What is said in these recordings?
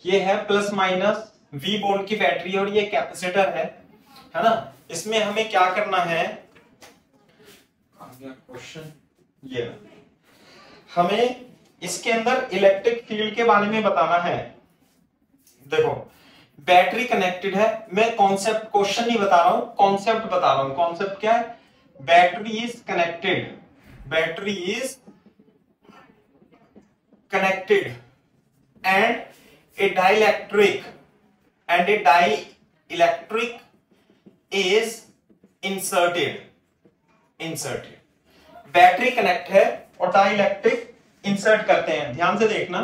ये है plus minus V volt की बैटरी और ये कैपेसिटर है ना। इसमें हमें क्या करना है, क्वेश्चन ये हमें इसके अंदर इलेक्ट्रिक फील्ड के बारे में बताना है। देखो बैटरी कनेक्टेड है, मैं कॉन्सेप्ट क्वेश्चन नहीं बता रहा हूं, कॉन्सेप्ट बता रहा हूं। कॉन्सेप्ट क्या है, battery is connected, battery is connected and A dielectric is inserted. Battery connect है और डाइलेक्ट्रिक इंसर्ट करते हैं। ध्यान से देखना,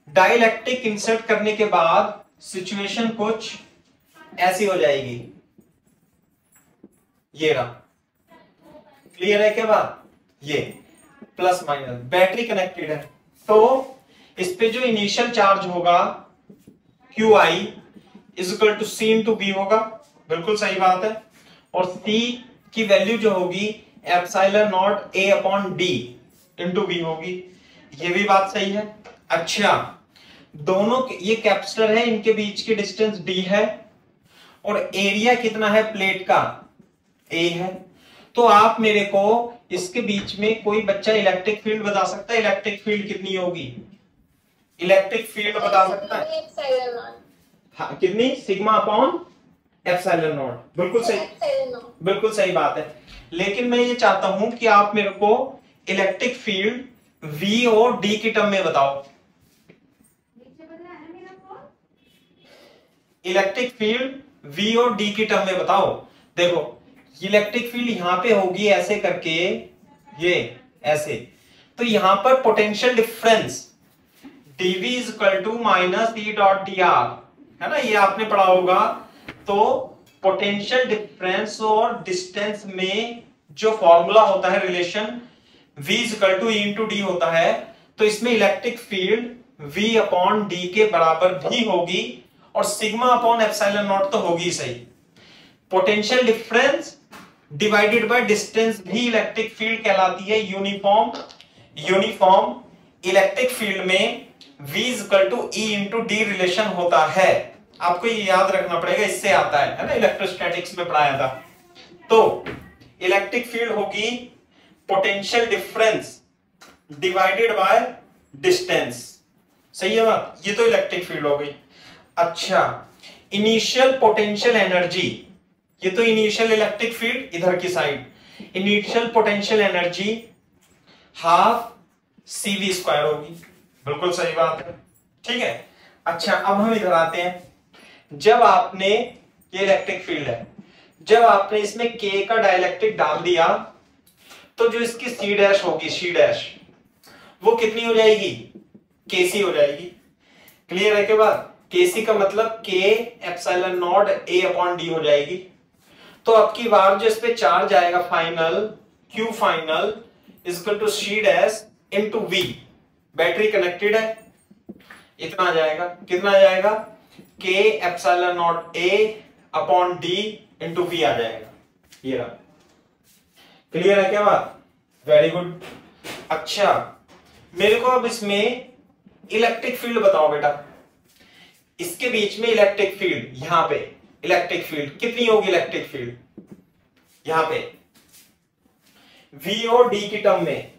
डाइलेक्ट्रिक इंसर्ट करने के बाद सिचुएशन कुछ ऐसी हो जाएगी, ये रहा। क्लियर है क्या बात, ये प्लस माइनस बैटरी कनेक्टेड है तो इस पे जो इनिशियल चार्ज होगा QI is equal to C into B होगा, बिल्कुल सही बात है। और C की वैल्यू जो होगी epsilon naught A upon D into B होगी, ये भी बात सही है। अच्छा, दोनों ये कैपेसिटर है, इनके बीच की डिस्टेंस D है और एरिया कितना है प्लेट का, A है। तो आप मेरे को इसके बीच में कोई बच्चा इलेक्ट्रिक फील्ड बता सकता है, इलेक्ट्रिक फील्ड कितनी होगी, इलेक्ट्रिक फील्ड बता सकता है? हाँ, कितनी, सिग्मा अपॉन एप्सिलॉन नॉट, बिल्कुल सही, बिल्कुल सही बात है। लेकिन मैं ये चाहता हूं कि आप मेरे को इलेक्ट्रिक फील्ड V और D की टर्म में बताओ। इलेक्ट्रिक फील्ड V और D की टर्म में बताओ। देखो इलेक्ट्रिक फील्ड यहां पे होगी ऐसे करके, ये ऐसे, तो यहां पर potential difference dV is equal to minus E dot dr है ना, ये आपने पढ़ा होगा। तो पोटेंशियल डिफरेंस और डिस्टेंस में जो फॉर्मूला होता है relation V is equal to E into D होता है, तो इसमें electric field V upon D के बराबर भी होगी और सिग्मा अपॉन एप्सिलॉन नॉट तो होगी सही। Potential difference divided by distance भी इलेक्ट्रिक फील्ड कहलाती है यूनिफॉर्म। यूनिफॉर्म इलेक्ट्रिक फील्ड में V is equal to E into D relation होता है, आपको ये याद रखना पड़ेगा, इससे आता है ना, इलेक्ट्रोस्टैटिक्स में पढ़ाया था। तो इलेक्ट्रिक फील्ड होगी potential difference divided by distance, सही है बात, ये तो इलेक्ट्रिक फील्ड हो गई। अच्छा, इनिशियल पोटेंशियल एनर्जी, ये तो इनिशियल इलेक्ट्रिक फील्ड इधर की side, initial potential energy half CV square होगी, बिल्कुल सही बात है, ठीक है। अच्छा, अब हम इधर आते हैं। जब आपने, ये इलेक्ट्रिक फील्ड है, जब आपने इसमें K का डाइलेक्ट्रिक डाल दिया तो जो इसकी C डैश होगी, C डैश, वो कितनी हो जाएगी, KC हो जाएगी। क्लियर है के बाद, KC का मतलब K epsilon naught A upon D हो जाएगी। तो अब की बार जो इस पे चार्ज आएगा final, Q final is equal to C dash into V, battery connected है, इतना आ जाएगा, कितना आ जाएगा, K epsilon naught A upon D into V आ जाएगा, ये रहा। क्लियर है क्या बात, वेरी गुड। अच्छा, मेरे को अब इसमें इलेक्ट्रिक फील्ड बताओ बेटा, इसके बीच में इलेक्ट्रिक फील्ड, यहां पे इलेक्ट्रिक फील्ड कितनी होगी, इलेक्ट्रिक फील्ड यहां पे V और D की टर्म में,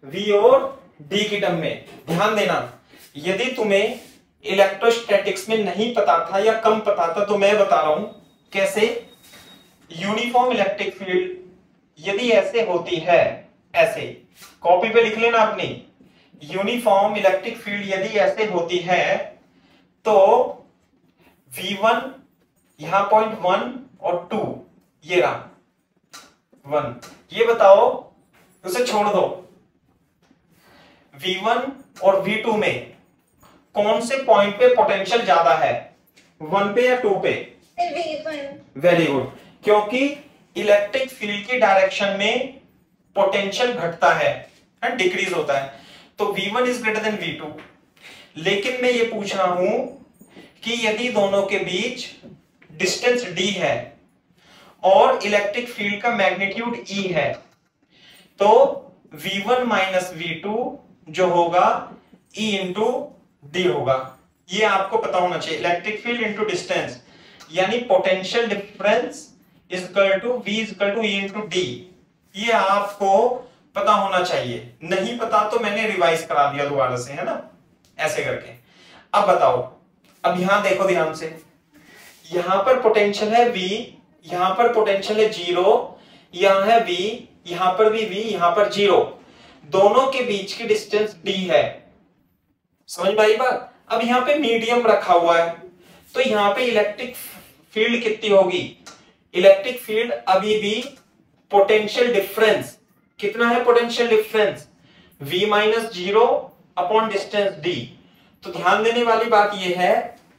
V और D की टर्म में। ध्यान देना, यदि तुम्हें इलेक्ट्रोस्टैटिक्स में नहीं पता था या कम पता था तो मैं बता रहा हूं कैसे। यूनिफॉर्म इलेक्ट्रिक फील्ड यदि ऐसे होती है, ऐसे कॉपी पे लिख लेना अपनी, यूनिफॉर्म इलेक्ट्रिक फील्ड यदि ऐसे होती है तो V1 यहां पॉइंट 1 और 2, ये रहा 1, ये बताओ, उसे छोड़ दो, V1 और V2 में कौन से पॉइंट पे पोटेंशियल ज्यादा है, 1 पे या 2 पे? वेरी गुड, क्योंकि इलेक्ट्रिक फील्ड की डायरेक्शन में पोटेंशियल घटता है, डिक्रीज होता है, तो V1 is greater than V2। लेकिन मैं ये पूछ रहा हूं कि यदि दोनों के बीच डिस्टेंस D है और इलेक्ट्रिक फील्ड का मैग्नीट्यूड E है, तो V1 माइनस V2 जो होगा E इंटू डी होगा। ये आपको पता होना चाहिए, इलेक्ट्रिक फील्ड इनटू डिस्टेंस, यानी potential difference is equal to V is equal to E into D. ये आपको पता होना चाहिए, नहीं पता तो मैंने रिवाइज करा दिया दोबारा से, है ना, ऐसे करके। अब बताओ, अब यहां देखो ध्यान से, यहां पर पोटेंशियल है V, यहां पर पोटेंशियल है 0, यहां है V, यहां पर भी V, यहां पर 0, दोनों के बीच की डिस्टेंस D है। समझ में आई बात? अब यहां पे मीडियम रखा हुआ है, तो यहां पे इलेक्ट्रिक फील्ड कितनी होगी? इलेक्ट्रिक फील्ड अभी भी पोटेंशियल डिफरेंस कितना है? Potential difference V minus 0 upon distance D। तो ध्यान देने वाली बात यह है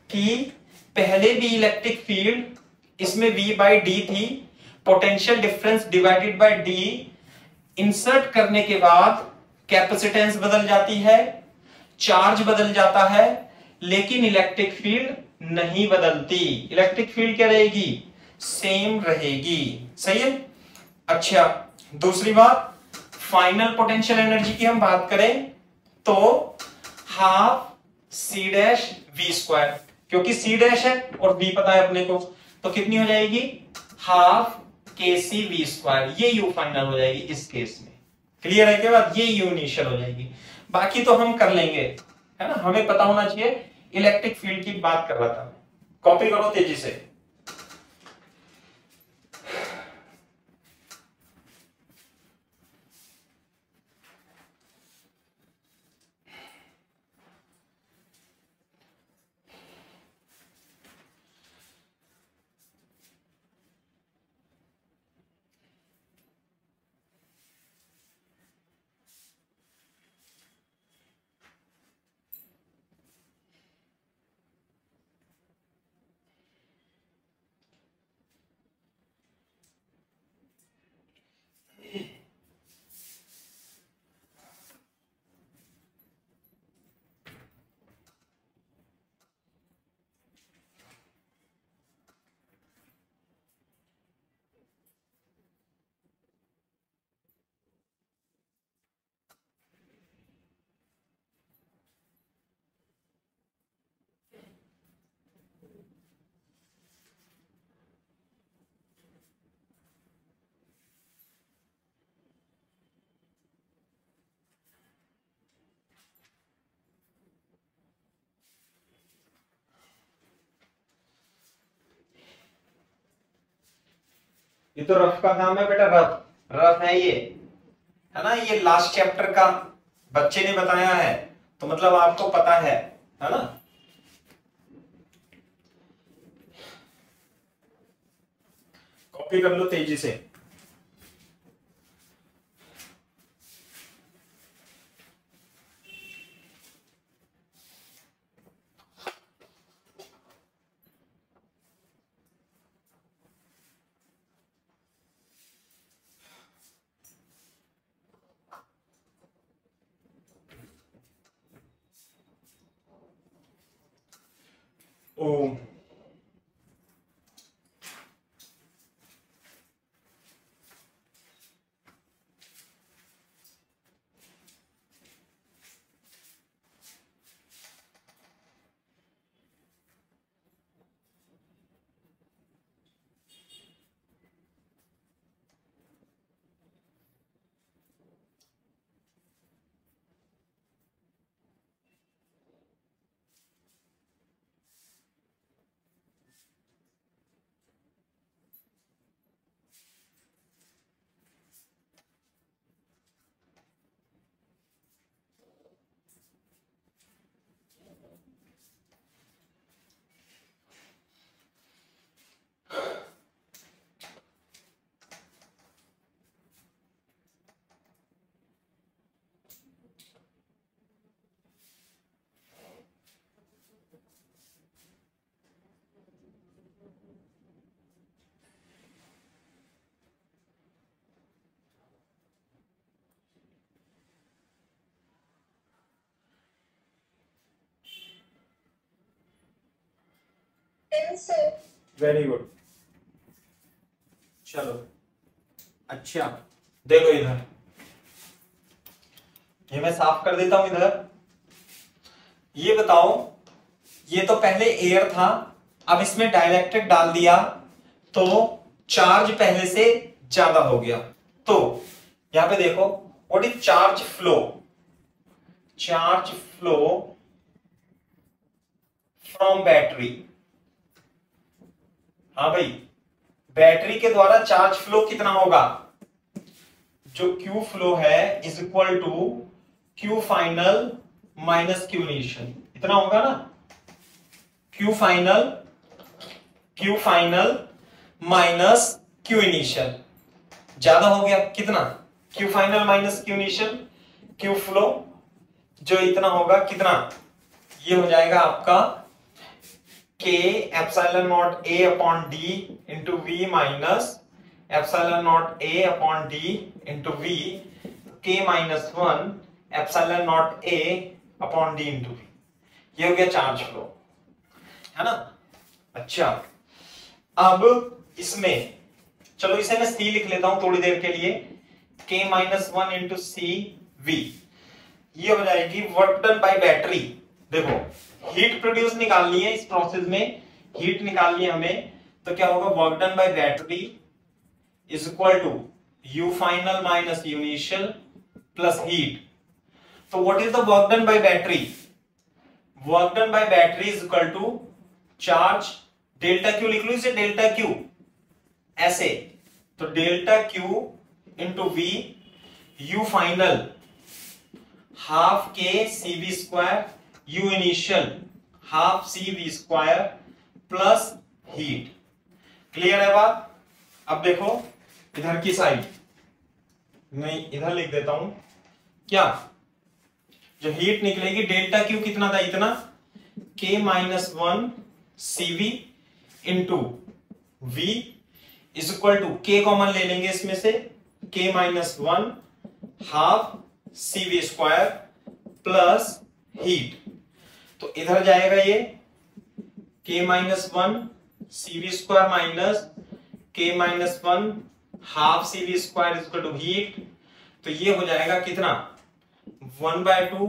कि पहले भी इलेक्ट्रिक फील्ड इसमें V बाई डी थी, potential difference divided bye D, insert करने के बाद कैपेसिटेंस बदल जाती है, चार्ज बदल जाता है, लेकिन इलेक्ट्रिक फील्ड नहीं बदलती। इलेक्ट्रिक फील्ड क्या रहेगी? सेम रहेगी। सही है। अच्छा, दूसरी बात, फाइनल पोटेंशियल एनर्जी की हम बात करें तो half C dash V square, क्योंकि सी डैश है और वी पता है अपने को, तो कितनी हो जाएगी? हाफ के सी वी स्क्वायर। ये यू फाइनल हो जाएगी इस केस में। क्लियर है? के बाद ये यू इनिशियल हो जाएगी। बाकी तो हम कर लेंगे, है ना, हमें पता होना चाहिए। इलेक्ट्रिक फील्ड की बात कर रहा था। कॉपी करो तेजी से। ये तो रफ का काम है बेटा, रफ रफ है ये, है ना, ये लास्ट चैप्टर का बच्चे ने बताया है, तो मतलब आपको पता है ना। कॉपी कर लो तेजी से। ओ वेरी गुड। चलो अच्छा, देखो इधर, ये मैं साफ कर देता हूं इधर। ये बताओ, ये तो पहले एयर था, अब इसमें डाइलेक्ट्रिक डाल दिया तो चार्ज पहले से ज्यादा हो गया। तो यहां पे देखो, what is charge flow? Charge flow from battery. हाँ भाई, बैटरी के द्वारा चार्ज फ्लो कितना होगा? जो क्यू फ्लो है is equal to Q final minus Q initial, इतना होगा ना। Q final minus Q initial, ज्यादा हो गया कितना? Q final minus Q initial, Q flow जो इतना होगा कितना, ये हो जाएगा आपका k epsilon naught a upon d into V minus epsilon naught a upon d into V, k minus 1 epsilon naught a upon d into V. ये हो गया चार्ज फ्लो, है ना। अच्छा, अब इसमें चलो इसे मैं c लिख लेता हूं थोड़ी देर के लिए, k minus 1 into C V. ये हो जाएगी वर्क डन बाय बैटरी। देखो, हीट प्रोड्यूस निकालनी है, इस प्रोसेस में हीट निकालनी है हमें, तो क्या होगा? Work done by battery is equal to U final minus U initial plus heat. तो what is the work done by battery? Work done by battery is equal to charge, delta Q लिख लो इसे, delta Q ऐसे, तो delta Q into V, U final half के C V square, U initial half C V square plus heat. Clear है बात? अब देखो इधर की साइड, नहीं इधर लिख देता हूं, क्या जो हीट निकलेगी डेल्टा क्यू कितना था? इतना, k minus 1 C V into V is equal to, k common ले लेंगे इसमें से, k minus 1 half C V square plus heat. तो इधर जाएगा ये k minus 1 C V square minus k minus 1 half C V square is equal to heat. तो ये हो जाएगा कितना? 1/2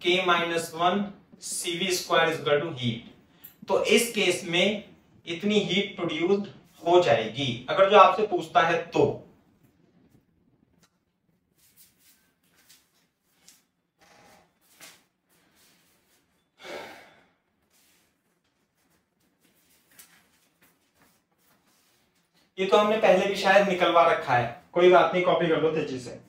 k minus 1 C V square is equal to heat. तो इस केस में इतनी हीट प्रोड्यूस्ड हो जाएगी, अगर जो आपसे पूछता है तो। ये तो हमने पहले भी शायद निकलवा रखा है, कोई बात नहीं, कॉपी कर लो तेजी से।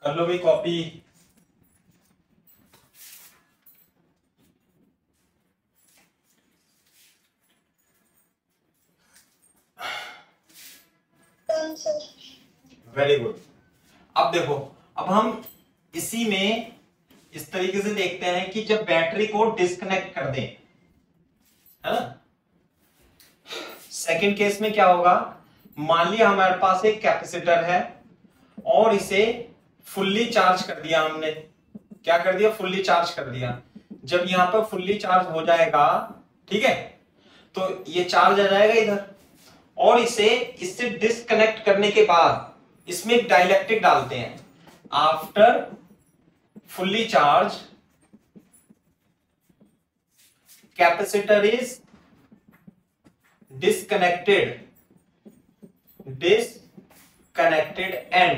कर लो भाई कॉपी। Very good. अब देखो, अब हम इसी में इस तरीके से देखते हैं कि जब बैटरी को डिस्कनेक्ट कर दें, है ना, सेकंड केस में क्या होगा, मान लिया हमारे पास एक कैपेसिटर है और इसे फुल्ली चार्ज कर दिया हमने। क्या कर दिया, फुल्ली चार्ज कर दिया। जब यहां पर फुल्ली चार्ज हो जाएगा, ठीक है, तो ये चार्ज आ जाएगा इधर, और इससे डिस्कनेक्ट करने के बाद इसमें एक डाइलेक्ट्रिक डालते हैं। After fully charge capacitor is disconnected and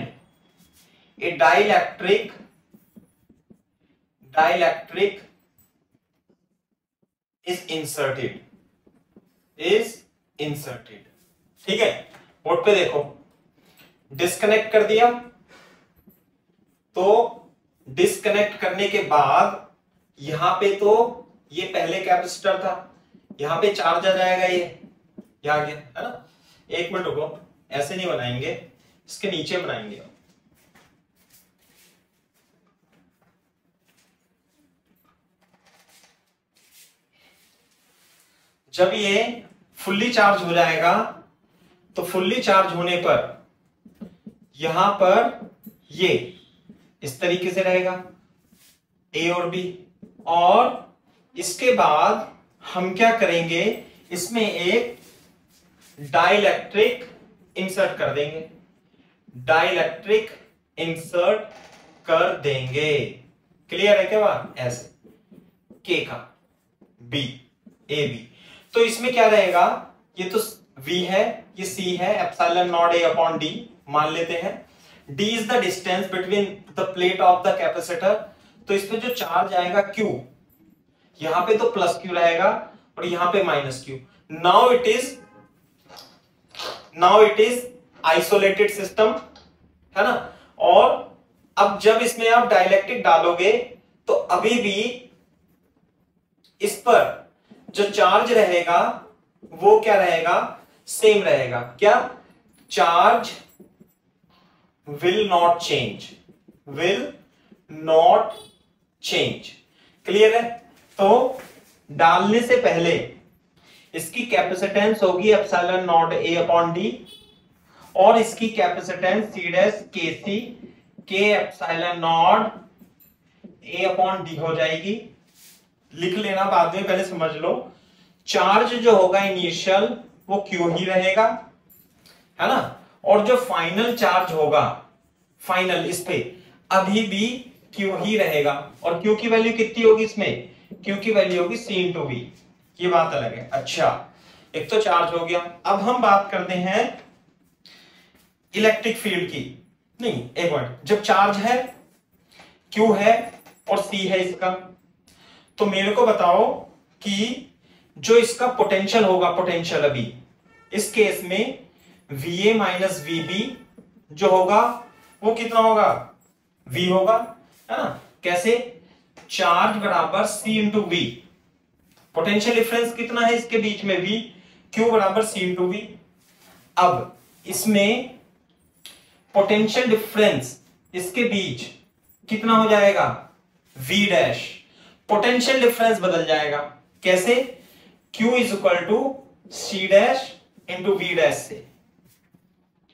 a dielectric is inserted। ठीक है, बोर्ड पे देखो, डिस्कनेक्ट कर दिया, तो डिस्कनेक्ट करने के बाद यहां पे तो ये पहले कैपेसिटर था, यहां पे चार्ज आ जाएगा, ये आ गया, है ना। एक मिनट रुको, ऐसे नहीं बनाएंगे, इसके नीचे बनाएंगे। जब ये फुल्ली चार्ज हो जाएगा, तो फुल्ली चार्ज होने पर यहां पर ये इस तरीके से रहेगा, ए और बी, और इसके बाद हम क्या करेंगे, इसमें एक डाइलेक्ट्रिक इंसर्ट कर देंगे, डाइलेक्ट्रिक इंसर्ट कर देंगे। क्लियर है क्या बात, ऐसे के का बी, ए बी, तो इसमें क्या रहेगा, ये तो V है, ये C है, epsilon naught A upon D मान लेते हैं। D is the distance between the plate of the capacitor, तो इस पे जो चार्ज आएगा Q, यहां पे तो प्लस Q रहेगा और यहां पे minus Q। Now it is isolated system, है ना। और अब जब इसमें आप डाइलेक्ट्रिक डालोगे, तो अभी भी इस पर जो चार्ज रहेगा वो क्या रहेगा, सेम रहेगा। क्या, charge will not change. Clear है। तो डालने से पहले इसकी कैपेसिटेंस होगी epsilon not a upon D, और इसकी कैपेसिटेंस सी डैश के सी के epsilon not a upon D हो जाएगी। लिख लेना बाद में, पहले समझ लो। चार्ज जो होगा इनिशियल वो क्यू ही रहेगा, है ना, और जो फाइनल चार्ज होगा, फाइनल इस पे अभी भी क्यू ही रहेगा। और क्यू की वैल्यू कितनी होगी, इसमें क्यू की वैल्यू होगी सी इंटू वी। ये बात अलग है। अच्छा, एक तो चार्ज हो गया। अब हम बात करते हैं इलेक्ट्रिक फील्ड की। नहीं, एक मिनट, जब चार्ज है, क्यू है और सी है इसका, तो मेरे को बताओ कि जो इसका पोटेंशियल होगा, पोटेंशियल अभी इस केस में VA माइनस VB जो होगा वो कितना होगा, V होगा, है ना। कैसे, चार्ज बराबर C into V, potential difference कितना है इसके बीच में, V, Q बराबर C इंटू V। अब इसमें पोटेंशियल डिफरेंस इसके बीच कितना हो जाएगा, V डैश, पोटेंशियल डिफरेंस बदल जाएगा। कैसे, Q is equal to C dash into V dash से।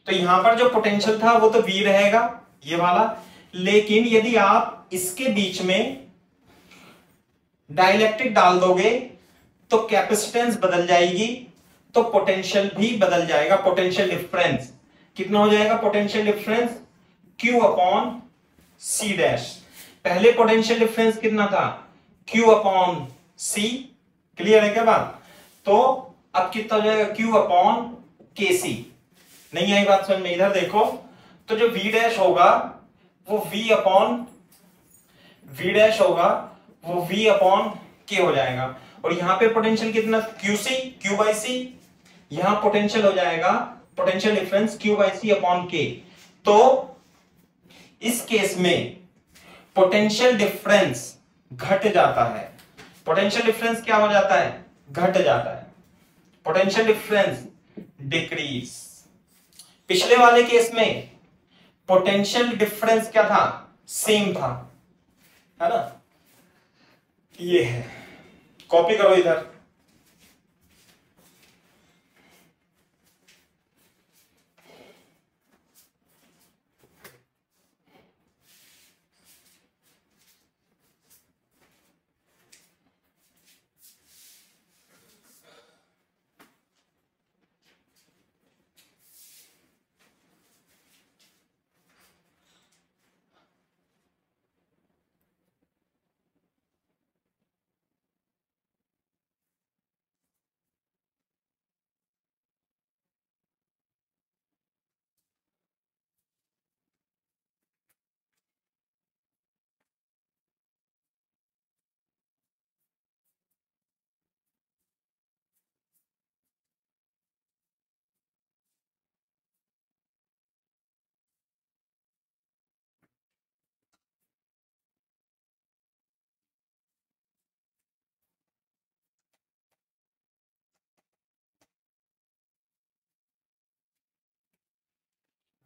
तो यहां पर जो पोटेंशियल था वो तो V रहेगा, ये वाला, लेकिन यदि आप इसके बीच में डाइलेक्ट्रिक डाल दोगे तो कैपेसिटेंस बदल जाएगी, तो पोटेंशियल भी बदल जाएगा। पोटेंशियल डिफरेंस कितना हो जाएगा, potential difference Q upon C dash. पहले पोटेंशियल डिफरेंस कितना था, Q अपॉन C। क्लियर है क्या बात। तो अब कितना हो जाएगा, Q अपॉन KC। नहीं आई बात समझ में, इधर देखो, तो जो V डैश होगा वो V डैश होगा वो V अपॉन K हो जाएगा। और यहां पे पोटेंशियल कितना, Q बाई C, यहां पोटेंशियल हो जाएगा, potential difference Q by C upon K। तो इस केस में पोटेंशियल डिफरेंस घट जाता है। पोटेंशियल डिफरेंस क्या हो जाता है, घट जाता है। Potential difference decrease. पिछले वाले केस में पोटेंशियल डिफरेंस क्या था, सेम था, है ना। ये है, कॉपी करो इधर।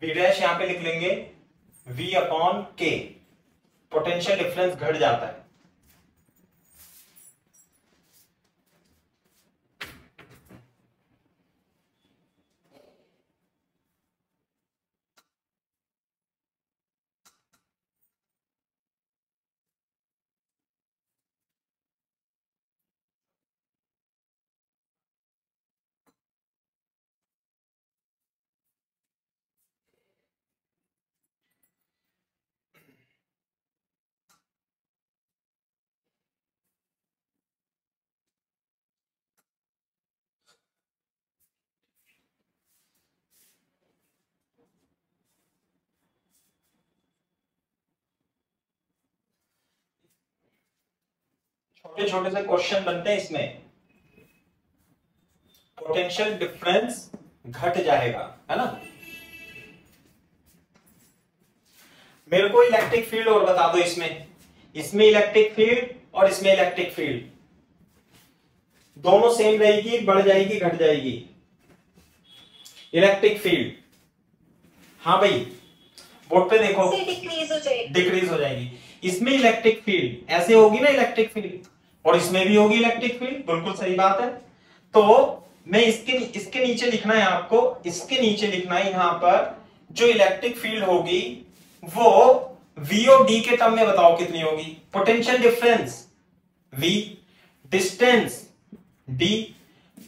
वी डैश यहां पे लिख लेंगे v अपॉन के, पोटेंशियल डिफरेंस घट जाता है। छोटे छोटे से क्वेश्चन बनते हैं इसमें, पोटेंशियल डिफरेंस घट जाएगा, है ना। मेरे को इलेक्ट्रिक फील्ड और बता दो, इसमें इसमें इलेक्ट्रिक फील्ड और इसमें इलेक्ट्रिक फील्ड दोनों सेम रहेगी, बढ़ जाएगी, घट जाएगी। इलेक्ट्रिक फील्ड, हाँ भाई बोर्ड पे देखो, डिक्रीज हो जाएगी। इसमें इलेक्ट्रिक फील्ड ऐसे होगी ना, इलेक्ट्रिक फील्ड, और इसमें भी होगी इलेक्ट्रिक फील्ड, बिल्कुल सही बात है। तो मैं इसके नीचे लिखना है आपको, इसके नीचे लिखना है यहां पर जो इलेक्ट्रिक फील्ड होगी वो V और D के टर्म में बताओ कितनी होगी। Potential difference V, distance D,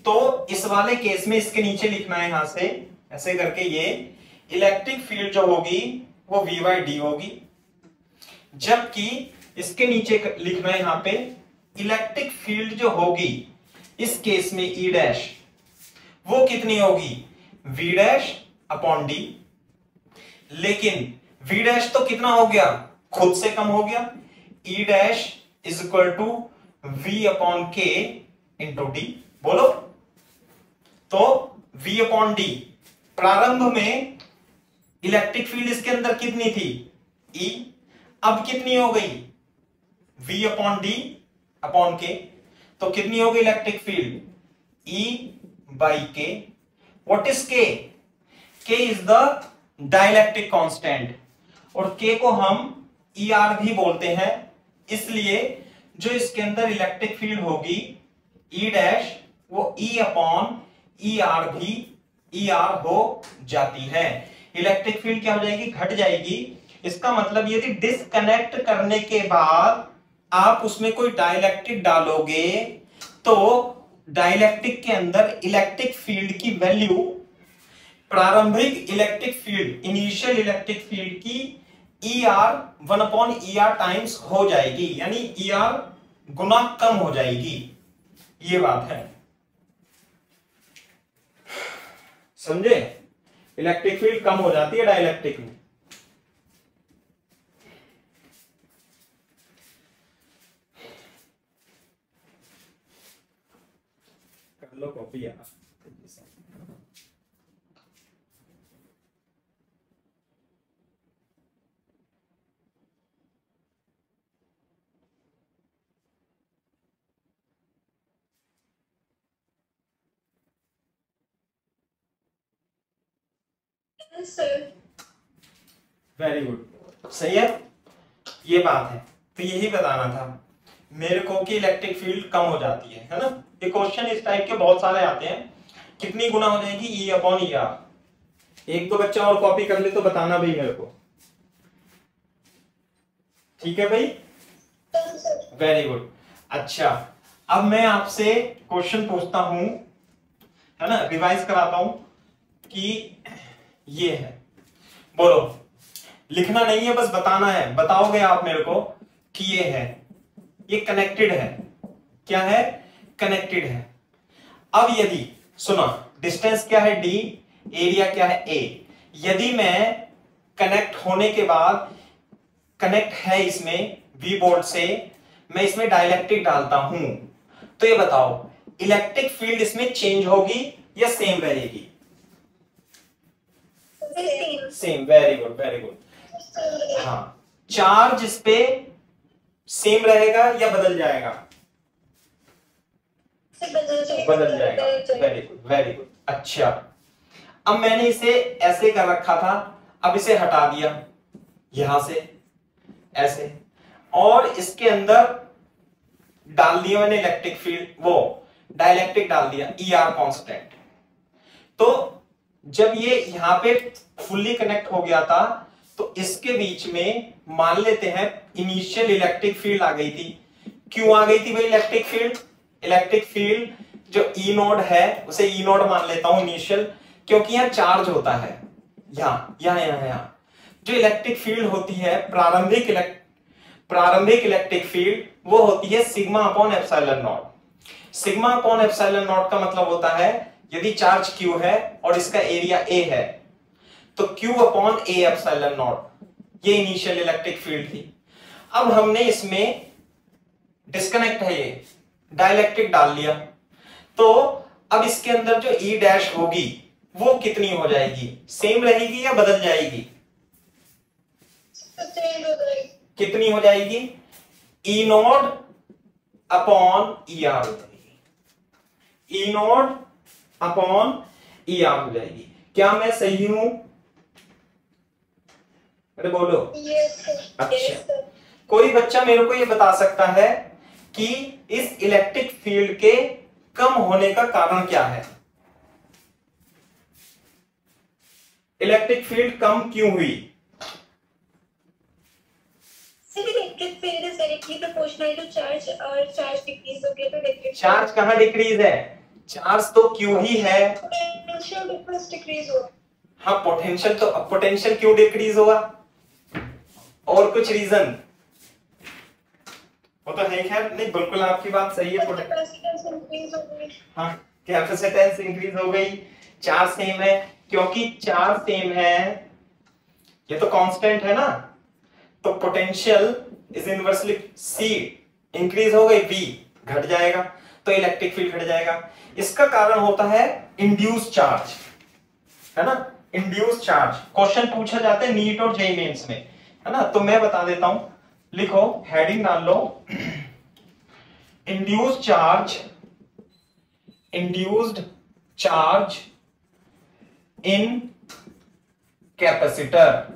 तो इस वाले केस में इसके नीचे लिखना है यहां से ऐसे करके, ये इलेक्ट्रिक फील्ड जो होगी वो V बाई D होगी, जबकि इसके नीचे लिखना है यहां पे इलेक्ट्रिक फील्ड जो होगी इस केस में E डैश, वो कितनी होगी, V डैश अपॉन D। लेकिन V डैश तो कितना हो गया, खुद से कम हो गया, E dash is equal to V upon K into D. बोलो, तो V अपॉन डी, प्रारंभ में इलेक्ट्रिक फील्ड इसके अंदर कितनी थी, E, अब कितनी हो गई, V अपॉन डी अपॉन के, तो कितनी हो गई इलेक्ट्रिक फील्ड, E बाई के। व्हाट इज के, के इज द डाइलेक्ट्रिक कांस्टेंट, और के को हम ER भी बोलते हैं, इसलिए जो इसके अंदर इलेक्ट्रिक फील्ड होगी E डैश, वो E अपॉन ER भी ER हो जाती है। इलेक्ट्रिक फील्ड क्या हो जाएगी, घट जाएगी। इसका मतलब यदि डिस्कनेक्ट करने के बाद आप उसमें कोई डाइलेक्ट्रिक डालोगे तो डाइलेक्ट्रिक के अंदर इलेक्ट्रिक फील्ड की वैल्यू, प्रारंभिक electric field, initial electric field की ER 1 अपॉन ER टाइम्स हो जाएगी, यानी ER गुना कम हो जाएगी। ये बात है, समझे। इलेक्ट्रिक फील्ड कम हो जाती है डाइलेक्ट्रिक में। कर लो कॉपी यार। वेरी गुड, सही है, ये बात है। तो यही बताना था मेरे को कि इलेक्ट्रिक फील्ड कम हो जाती है ना। ये क्वेश्चन इस टाइप के बहुत सारे आते हैं। कितनी गुना हो जाएगी ई अपॉन ई आर? एक दो बच्चा और कॉपी कर ले तो बताना भाई मेरे को, ठीक है भाई, वेरी गुड। अच्छा, अब मैं आपसे क्वेश्चन पूछता हूं, है ना, रिवाइज कराता हूं कि ये है, बोलो, लिखना नहीं है, बस बताना है। बताओगे आप मेरे को कि ये है, ये कनेक्टेड है, क्या है, कनेक्टेड है। अब यदि सुना, डिस्टेंस क्या है डी, एरिया क्या है ए, यदि मैं कनेक्ट होने के बाद, कनेक्ट है इसमें वी बोर्ड से, मैं इसमें डाइलेक्ट्रिक डालता हूं, तो ये बताओ इलेक्ट्रिक फील्ड इसमें चेंज होगी या सेम रहेगी? Same, very good, very good. हाँ, चार्ज इस पे सेम रहेगा या बदल जाएगा? बदल जाएगा, वेरी गुड, वेरी गुड। अच्छा, अब मैंने इसे ऐसे कर रखा था, अब इसे हटा दिया यहां से ऐसे, और इसके अंदर डाल दिया मैंने इलेक्ट्रिक फील्ड, वो डाइलेक्ट्रिक डाल दिया, ई आर कॉन्स्टेंट। तो जब ये यहां पे फुल्ली कनेक्ट हो गया था, तो इसके बीच में मान लेते हैं इनिशियल इलेक्ट्रिक फील्ड आ गई थी। क्यों आ गई थी भाई इलेक्ट्रिक फील्ड? इलेक्ट्रिक फील्ड जो ई नोड है उसे ई नोड मान लेता हूं इनिशियल, क्योंकि यहां चार्ज होता है, यहां जो इलेक्ट्रिक फील्ड होती है, प्रारंभिक इलेक्ट्रिक फील्ड, वो होती है sigma upon epsilon not. Sigma upon epsilon not का मतलब होता है, यदि चार्ज Q है और इसका एरिया A है, तो Q upon A epsilon not, ये इनिशियल इलेक्ट्रिक फील्ड थी। अब हमने इसमें डिस्कनेक्ट है, ये डाइलेक्ट्रिक डाल लिया, तो अब इसके अंदर जो E डैश होगी वो कितनी हो जाएगी? सेम रहेगी या बदल जाएगी? कितनी हो जाएगी? ई नोड अपॉन ई आर हो जाएगी, ई नोड अपॉन ई आर हो जाएगी। क्या मैं सही हूं? अरे बोलो। अच्छा, कोई बच्चा मेरे को ये बता सकता है कि इस इलेक्ट्रिक फील्ड के कम होने का कारण क्या है? इलेक्ट्रिक फील्ड कम क्यों हुई? Electric field is directly proportional to charge, और चार्ज डिक्रीज हो गया तो इलेक्ट्रिक चार्ज कहां डिक्रीज है? चार्ज तो क्यों ही है, पोटेंशियल डिफरेंस डिक्रीज हो। हाँ, पोटेंशियल तो, अब पोटेंशियल क्यों डिक्रीज होगा? और कुछ रीजन वो तो है, खैर नहीं, बिल्कुल आपकी बात सही है, कैपेसिटेंस इंक्रीज हो गई। हाँ, कैपेसिटेंस इंक्रीज हो गई, चार्ज सेम है, क्योंकि चार्ज सेम है, ये तो कांस्टेंट है ना, तो potential is inversely C increase हो गई, वी घट जाएगा, तो इलेक्ट्रिक फील्ड घट जाएगा। इसका कारण होता है इंड्यूस चार्ज, है ना, इंड्यूस चार्ज। क्वेश्चन पूछा जाता है नीट और जेईई मेंस में, है ना, तो मैं बता देता हूं, लिखो, हेडिंग डाल लो, induced charge in capacitor,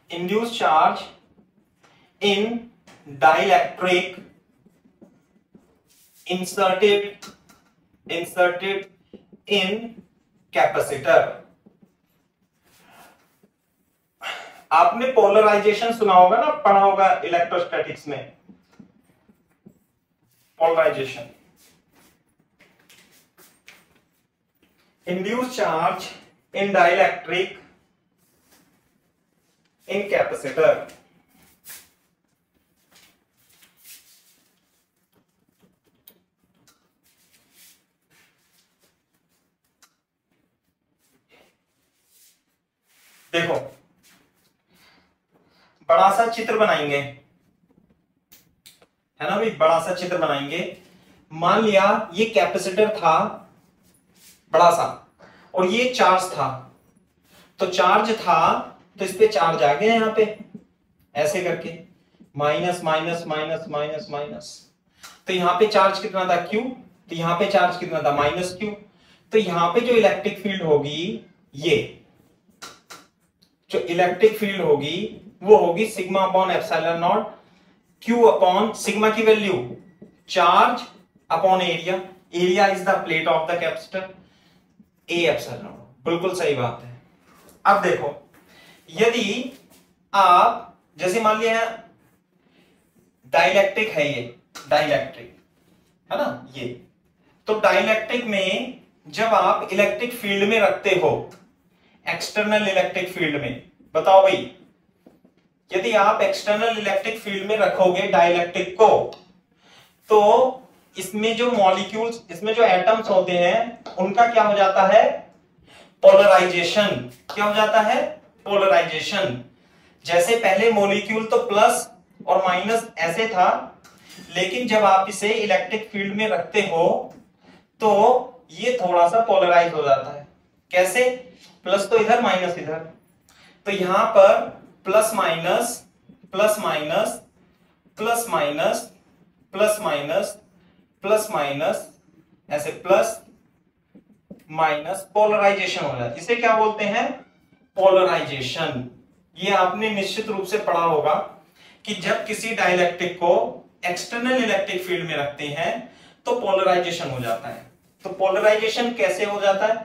induced charge in dielectric inserted in capacitor। आपने पोलराइजेशन सुना होगा ना, पढ़ा होगा इलेक्ट्रोस्टैटिक्स में, polarisation. induced charge in dielectric in capacitor। देखो, बड़ा सा चित्र बनाएंगे, है ना भाई, बड़ा सा चित्र बनाएंगे। मान लिया ये कैपेसिटर था बड़ा सा, और ये चार्ज था, तो चार्ज था तो इस पे चार्ज आ गया यहां पे ऐसे करके, minus minus minus minus minus, तो यहां पे चार्ज कितना था Q, तो यहां पे चार्ज कितना था माइनस Q, तो यहां पे जो इलेक्ट्रिक फील्ड होगी ये जो इलेक्ट्रिक फील्ड होगी वो होगी sigma upon epsilon naught Q upon sigma की value charge upon area, area is the plate of the capacitor, A epsilon naught. बिल्कुल सही बात है। अब देखो यदि आप जैसे मान लिया डाइलेक्ट्रिक है, ये डाइलेक्ट्रिक है ना ये, तो डाइलेक्ट्रिक में जब आप इलेक्ट्रिक फील्ड में रखते हो, एक्सटर्नल इलेक्ट्रिक फील्ड में, बताओ भाई यदि आप एक्सटर्नल इलेक्ट्रिक फील्ड में रखोगे डाइलेक्ट्रिक को, तो इसमें जो मॉलिक्यूल्स, इसमें जो एटम्स होते हैं उनका क्या हो जाता है, पोलराइजेशन। क्या हो जाता है, पोलराइजेशन। जैसे पहले मॉलिक्यूल तो प्लस और माइनस ऐसे था, लेकिन जब आप इसे इलेक्ट्रिक फील्ड में रखते हो तो ये थोड़ा सा पोलराइज हो जाता है। कैसे, प्लस तो इधर माइनस इधर, तो यहां पर plus minus plus minus plus minus plus minus plus minus ऐसे प्लस माइनस पोलराइजेशन हो जाता है। इसे क्या बोलते हैं, पोलराइजेशन। ये आपने निश्चित रूप से पढ़ा होगा कि जब किसी डाइलेक्ट्रिक को एक्सटर्नल इलेक्ट्रिक फील्ड में रखते हैं तो पोलराइजेशन हो जाता है। तो पोलराइजेशन कैसे हो जाता है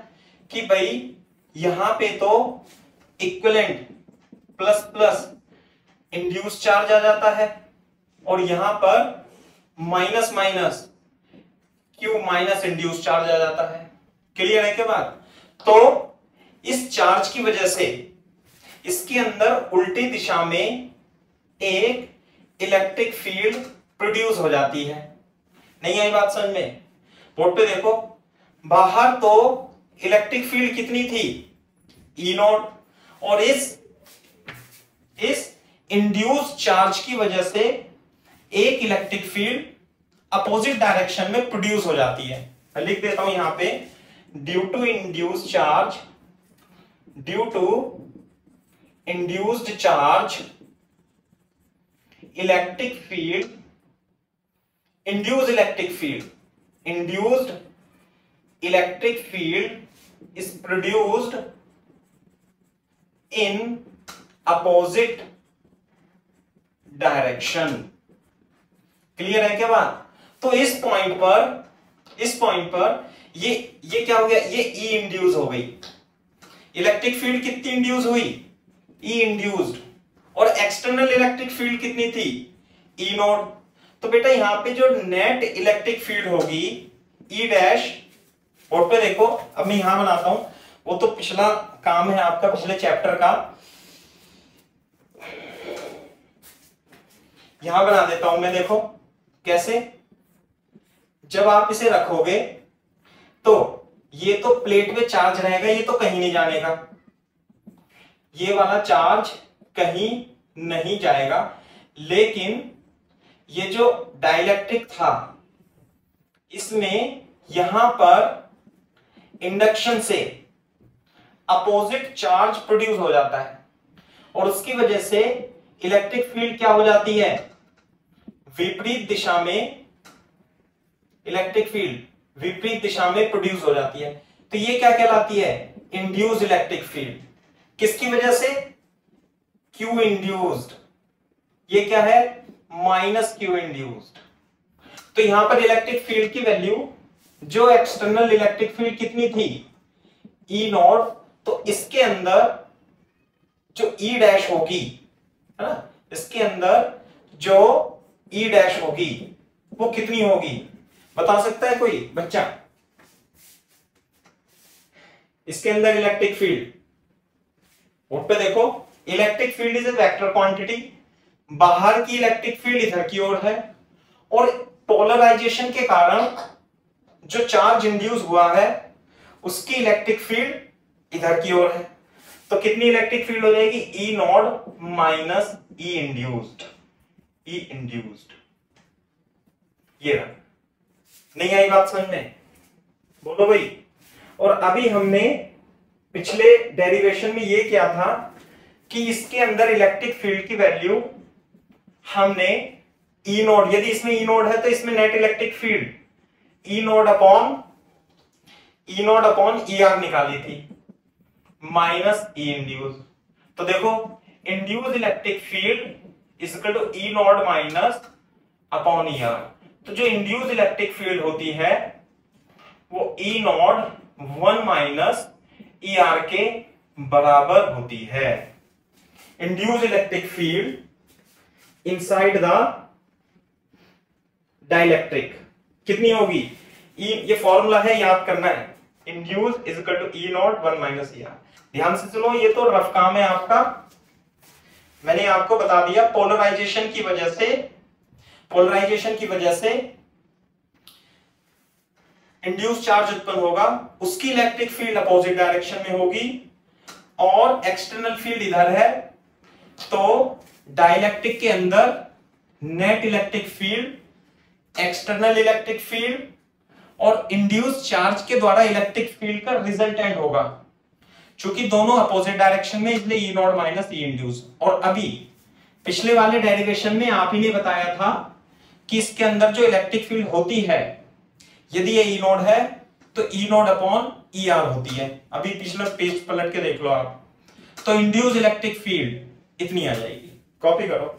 कि भाई यहां पे तो equivalent plus plus induce charge आ जाता है और यहां पर minus minus Q minus induce charge आ जाता है। क्लियर है क्या बात? तो इस चार्ज की वजह से इसके अंदर उल्टी दिशा में एक इलेक्ट्रिक फील्ड प्रोड्यूस हो जाती है। नहीं आई बात समझ में? बोर्ड पे देखो, बाहर तो इलेक्ट्रिक फील्ड कितनी थी, ई नॉट, और इस इंड्यूस चार्ज की वजह से एक इलेक्ट्रिक फील्ड अपोजिट डायरेक्शन में प्रोड्यूस हो जाती है। मैं लिख देता हूं यहां पे, due to induce charge, due to induced charge electric field, induced electric field, induced electric field is produced in opposite direction. Clear है क्या बात? तो इस पॉइंट पर ये क्या हो गया, ये ई इंड्यूस हो गई। इलेक्ट्रिक फील्ड कितनी इंड्यूस हुई, ई इंड्यूस्ड, और एक्सटर्नल इलेक्ट्रिक फील्ड कितनी थी, ई नॉट। तो बेटा यहां पे जो नेट इलेक्ट्रिक फील्ड होगी ई डैश, बोर्ड पे देखो, अब मैं यहां बनाता हूं, वो तो पिछला काम है आपका, पिछले चैप्टर का, यहां बना देता हूं मैं। देखो कैसे, जब आप इसे रखोगे तो ये तो प्लेट में चार्ज रहेगा, ये तो कहीं नहीं जानेगा, ये वाला चार्ज कहीं नहीं जाएगा, लेकिन ये जो डाइलेक्ट्रिक था इसमें यहां पर इंडक्शन से अपोजिट चार्ज प्रोड्यूस हो जाता है और उसकी वजह से इलेक्ट्रिक फील्ड क्या हो जाती है, विपरीत दिशा में, इलेक्ट्रिक फील्ड विपरीत दिशा में प्रोड्यूस हो जाती है। तो ये क्या कहलाती है, इंड्यूस्ड इलेक्ट्रिक फील्ड। किसकी वजह से, क्यू इंड्यूस्ड, ये क्या है, माइनस क्यू इंड्यूस्ड। तो यहां पर इलेक्ट्रिक फील्ड की वैल्यू, जो एक्सटर्नल इलेक्ट्रिक फील्ड कितनी थी, ई नॉट, तो इसके अंदर जो ई डैश होगी, है ना, इसके अंदर जो ई डैश होगी वो कितनी होगी, बता सकता है कोई बच्चा? इसके अंदर इलेक्ट्रिक फील्ड, बोर्ड पे देखो, electric field is a vector quantity, बाहर की इलेक्ट्रिक फील्ड इधर की ओर है और पोलराइजेशन के कारण जो चार्ज इंड्यूस हुआ है उसकी इलेक्ट्रिक फील्ड इधर की ओर है। तो कितनी इलेक्ट्रिक फील्ड हो जाएगी, E naught minus E induced, E induced. ये रहा। नहीं आई बात समझ में? बोलो भाई। और अभी हमने पिछले डेरिवेशन में ये किया था कि इसके अंदर इलेक्ट्रिक फील्ड की वैल्यू हमने ई नोड, यदि इसमें ई नोड है तो इसमें net electric field E naught upon E R निकाली थी माइनस ई इंड्यूस। तो तो देखो induce electric field is equal to E naught minus upon E R. तो जो इंड्यूस इलेक्ट्रिक फील्ड होती है वो E naught 1 minus E R के बराबर होती है। Induce electric field inside the dielectric कितनी होगी, ये फॉर्मूला है, याद करना है। Induce is equal to E naught 1 minus E are. ध्यान से सुनो, ये तो रफ काम है आपका, मैंने आपको बता दिया पोलराइजेशन की वजह से इंड्यूस चार्ज उत्पन्न होगा, उसकी इलेक्ट्रिक फील्ड अपोजिट डायरेक्शन में होगी और एक्सटर्नल फील्ड इधर है, तो डाइलेक्ट्रिक के अंदर net electric field, external electric field और इंड्यूस चार्ज के द्वारा इलेक्ट्रिक फील्ड का रिजल्टेंट होगा। चूंकि दोनों अपोजिट डायरेक्शन में, इसलिए ई नॉट माइनस ई इंड्यूस। और अभी पिछले वाले डेरिवेशन में आप ही ने बताया था कि इसके अंदर जो इलेक्ट्रिक फील्ड होती है, यदि ये ई नॉट है तो ई नॉट अपॉन ई आर होती है। अभी पिछला पेज पलट के देख लो आप, तो इंड्यूस इलेक्ट्रिक फील्ड इतनी आ जाएगी। कॉपी करो।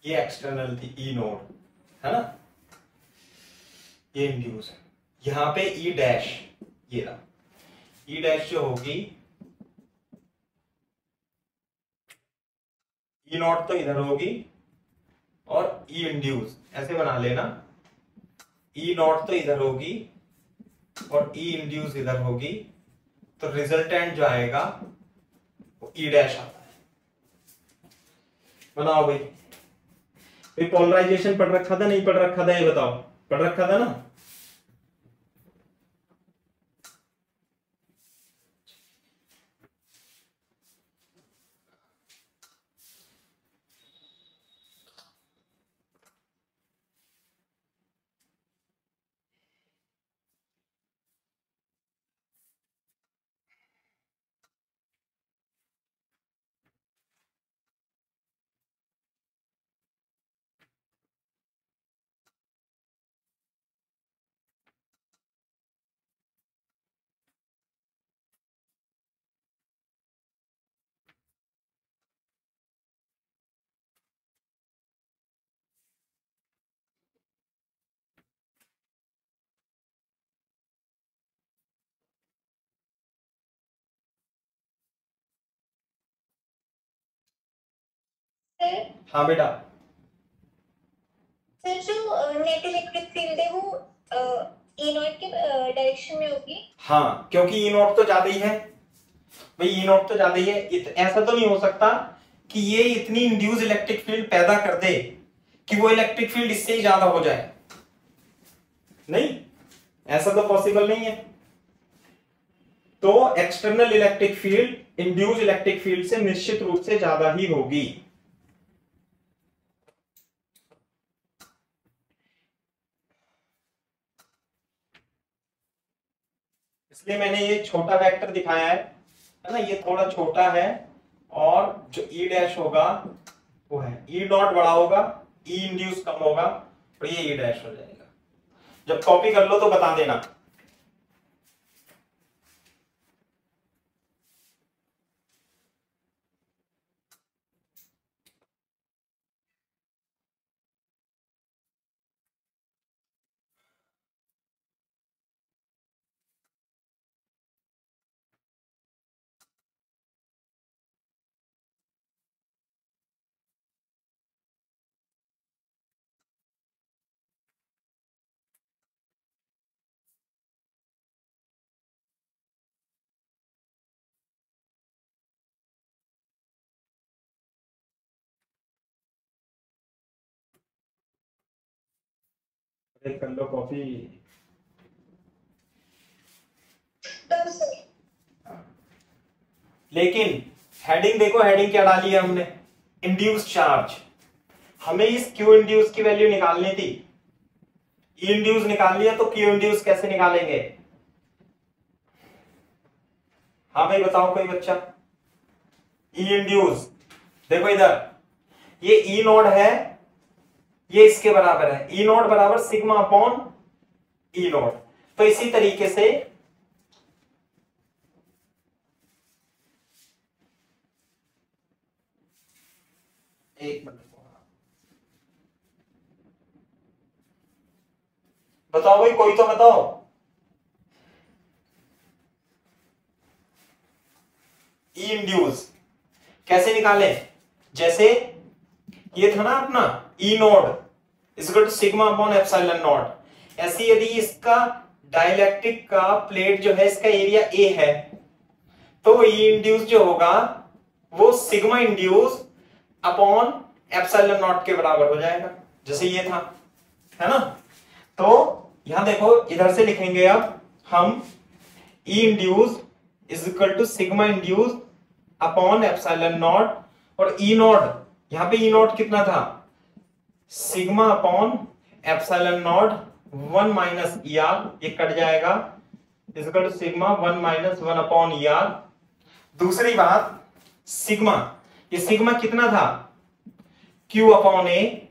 ये एक्सटर्नल थी ई नोड, है ना, ये इंड्यूस है। यहां पे ई डैश, ये रहा ई डैश जो होगी, ई नॉट तो इधर होगी और ई इंड्यूस ऐसे बना लेना, ई नॉट तो इधर होगी और ई इंड्यूस इधर होगी, तो रिजल्टेंट जो आएगा वो ई डैश आता है। बनाओ भाई, पोलराइजेशन पढ़ रखा था नहीं पढ़ रखा था, ये बताओ। पढ़ रखा था ना? हाँ बेटा। सर जो नेट इलेक्ट्रिक फील्ड है वो ई नॉट के डायरेक्शन में होगी। हाँ, क्योंकि ई नॉट तो ज्यादा ही है भाई, ई नॉट तो ज्यादा ही है। ऐसा तो नहीं हो सकता कि ये इतनी इंड्यूस इलेक्ट्रिक फील्ड पैदा कर दे कि वो इलेक्ट्रिक फील्ड इससे ही ज्यादा हो जाए, नहीं, ऐसा तो पॉसिबल नहीं है। तो external electric field induce electric field से निश्चित रूप से ज्यादा ही होगी। इसलिए मैंने ये छोटा वेक्टर दिखाया है ना, ये थोड़ा छोटा है, और जो ई डैश होगा वो है, ई डॉट बड़ा होगा, ई इंड्यूस कम होगा और ये ई डैश हो जाएगा। जब कॉपी कर लो तो बता देना। कर लो कॉपी। लेकिन हेडिंग देखो, हेडिंग क्या डाली है हमने, इंड्यूस चार्ज। हमें इस क्यू इंड्यूस की वैल्यू निकालनी थी, ई इंड्यूस निकाल लिया, तो क्यू इंड्यूस कैसे निकालेंगे? हाँ भाई बताओ कोई बच्चा। ई इंड्यूस देखो इधर, ये ई नोड है, ये इसके बराबर है, ई नोड बराबर सिग्मा अपॉन ई नोड। तो इसी तरीके से एक मिनट बताओ भाई, कोई तो बताओ। ई इंड्यूस कैसे निकाले? जैसे ये था ना अपना E naught equal to sigma upon epsilon naught, ऐसी यदि इसका डाइलेक्ट्रिक का प्लेट जो है इसका एरिया ए है, तो ई इंड्यूस जो होगा वो sigma induce upon epsilon not के बराबर हो जाएगा, जैसे ये था, है ना। तो यहां देखो, इधर से लिखेंगे अब हम E induce is equal to sigma induce upon epsilon naught, और ई नॉट, यहां पे ई नॉट कितना था, sigma upon epsilon naught 1 minus E R, ये कट जाएगा, is equal to sigma 1 minus 1 upon E R. दूसरी बात, सिग्मा, ये सिग्मा कितना था, क्यू अपॉन ए,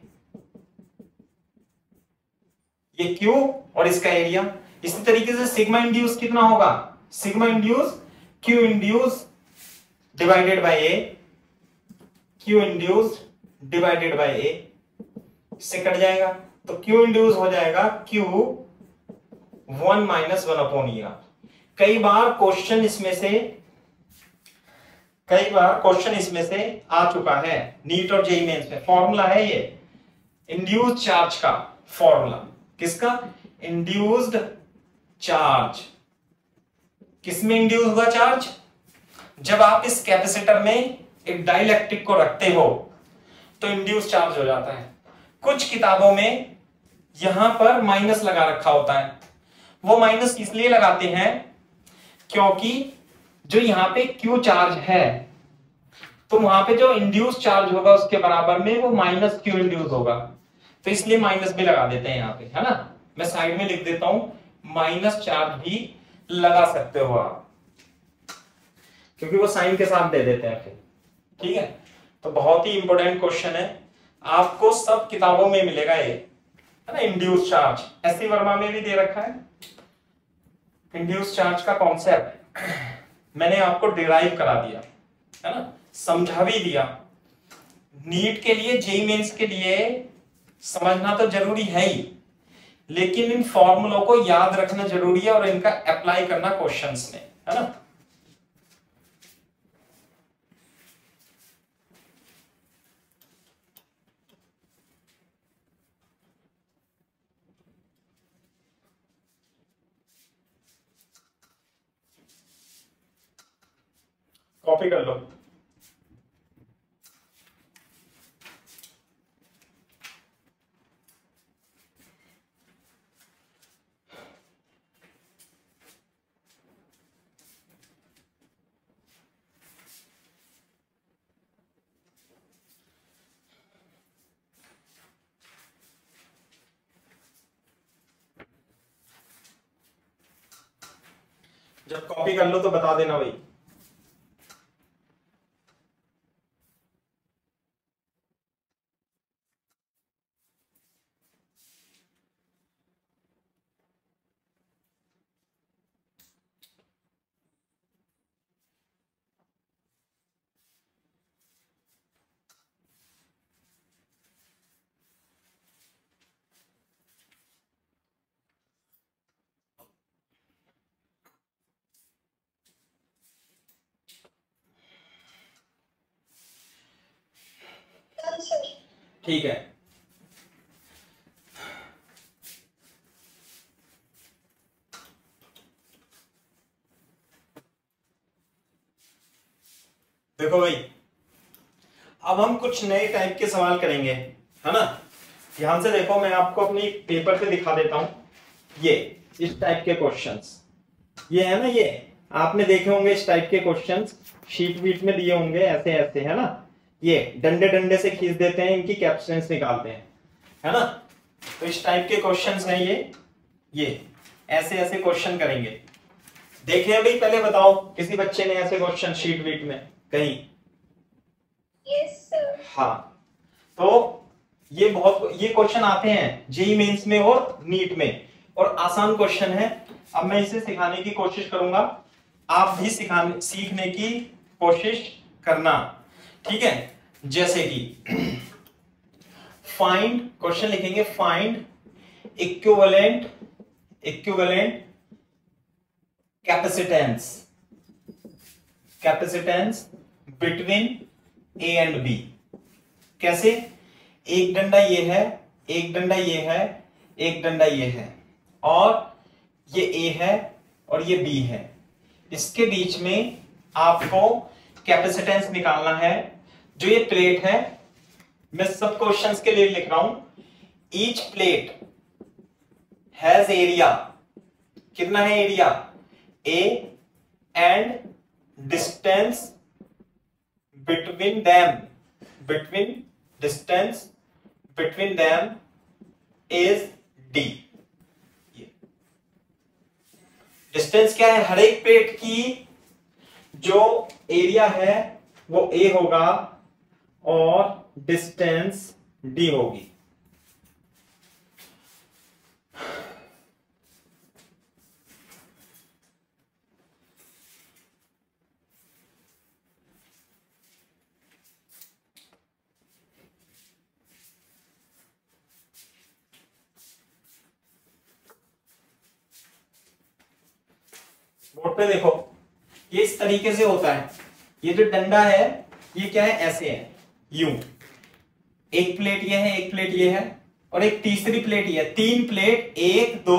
ये क्यू और इसका एरिया। इसी तरीके से सिग्मा इंड्यूस कितना होगा, sigma induce Q induce divided by A, Q induce divided by A, इससे कट जाएगा, तो क्यू इंड्यूस हो जाएगा Q 1 minus 1 upon E R. कई बार क्वेश्चन इसमें से आ चुका है नीट और जेईई मेंस में। फॉर्मूला है ये इंड्यूस्ड चार्ज का, फॉर्मूला किसका, इंड्यूस्ड चार्ज। किसमें इंड्यूस हुआ चार्ज, जब आप इस कैपेसिटर में एक डाइलेक्ट्रिक को रखते हो तो इंड्यूस चार्ज हो जाता है। कुछ किताबों में यहां पर माइनस लगा रखा होता है, वो माइनस इसलिए लगाते हैं क्योंकि जो यहां पे क्यू चार्ज है, तो वहां पे जो इंड्यूस चार्ज होगा उसके बराबर में वो माइनस क्यू इंड्यूस होगा, तो इसलिए माइनस भी लगा देते हैं यहां पे, है ना। मैं साइड में लिख देता हूं, माइनस चार्ज भी लगा सकते हो आप, क्योंकि वो साइन के साथ दे देते हैं फिर, ठीक है। तो बहुत ही इंपॉर्टेंट क्वेश्चन है, आपको सब किताबों में मिलेगा ये, है ना। इंड्यूस चार्ज एससी वर्मा में भी दे रखा है, इंड्यूस चार्ज का कॉन्सेप्ट मैंने आपको डिराइव करा दिया, है ना, समझा भी दिया। नीट के लिए, जेईई मेंस के लिए समझना तो जरूरी है ही, लेकिन इन फॉर्मूलों को याद रखना जरूरी है और इनका अप्लाई करना क्वेश्चंस में, है ना। कॉपी कर लो। जब कॉपी कर लो तो बता देना भाई। ठीक है, देखो भाई, अब हम कुछ नए टाइप के सवाल करेंगे, है ना। ध्यान से देखो, मैं आपको अपनी पेपर पे दिखा देता हूं, ये इस टाइप के क्वेश्चंस, ये है ना, ये आपने देखे होंगे इस टाइप के क्वेश्चंस, शीट वीट में दिए होंगे ऐसे ऐसे, है ना। ये डंडे डंडे से खींच देते हैं, इनकी कैप्शंस निकालते हैं, है ना। तो इस टाइप के क्वेश्चंस हैं ये ऐसे ऐसे क्वेश्चन करेंगे। देखे हैं भाई, पहले बताओ किसी बच्चे ने ऐसे क्वेश्चन शीट वीट में कहीं? Yes sir. हाँ, तो ये क्वेश्चन आते हैं जेईई मेंस में और नीट में, और आसान क्वेश्चन है। अब मैं इसे सिखाने की कोशिश करूंगा, आप भी सीखने की कोशिश करना, ठीक है। जैसे कि फाइंड, क्वेश्चन लिखेंगे find equivalent capacitance between A and B. कैसे? एक डंडा ये है, एक डंडा ये है, एक डंडा ये है, और ये ए है और ये बी है। इसके बीच में आपको कैपेसिटेंस निकालना है। जो ये प्लेट है, मैं सब क्वेश्चंस के लिए लिख रहा हूं, ईच प्लेट हैज एरिया, कितना है area? A and distance between them is d। Distance क्या है? हर एक प्लेट की जो एरिया है वो a होगा और डिस्टेंस d होगी। बोर्ड पे देखो, ये इस तरीके से होता है। ये जो डंडा है ये क्या है? ऐसे है, यूं। एक प्लेट ये है, एक प्लेट ये है, और एक तीसरी प्लेट ये है। तीन प्लेट, एक दो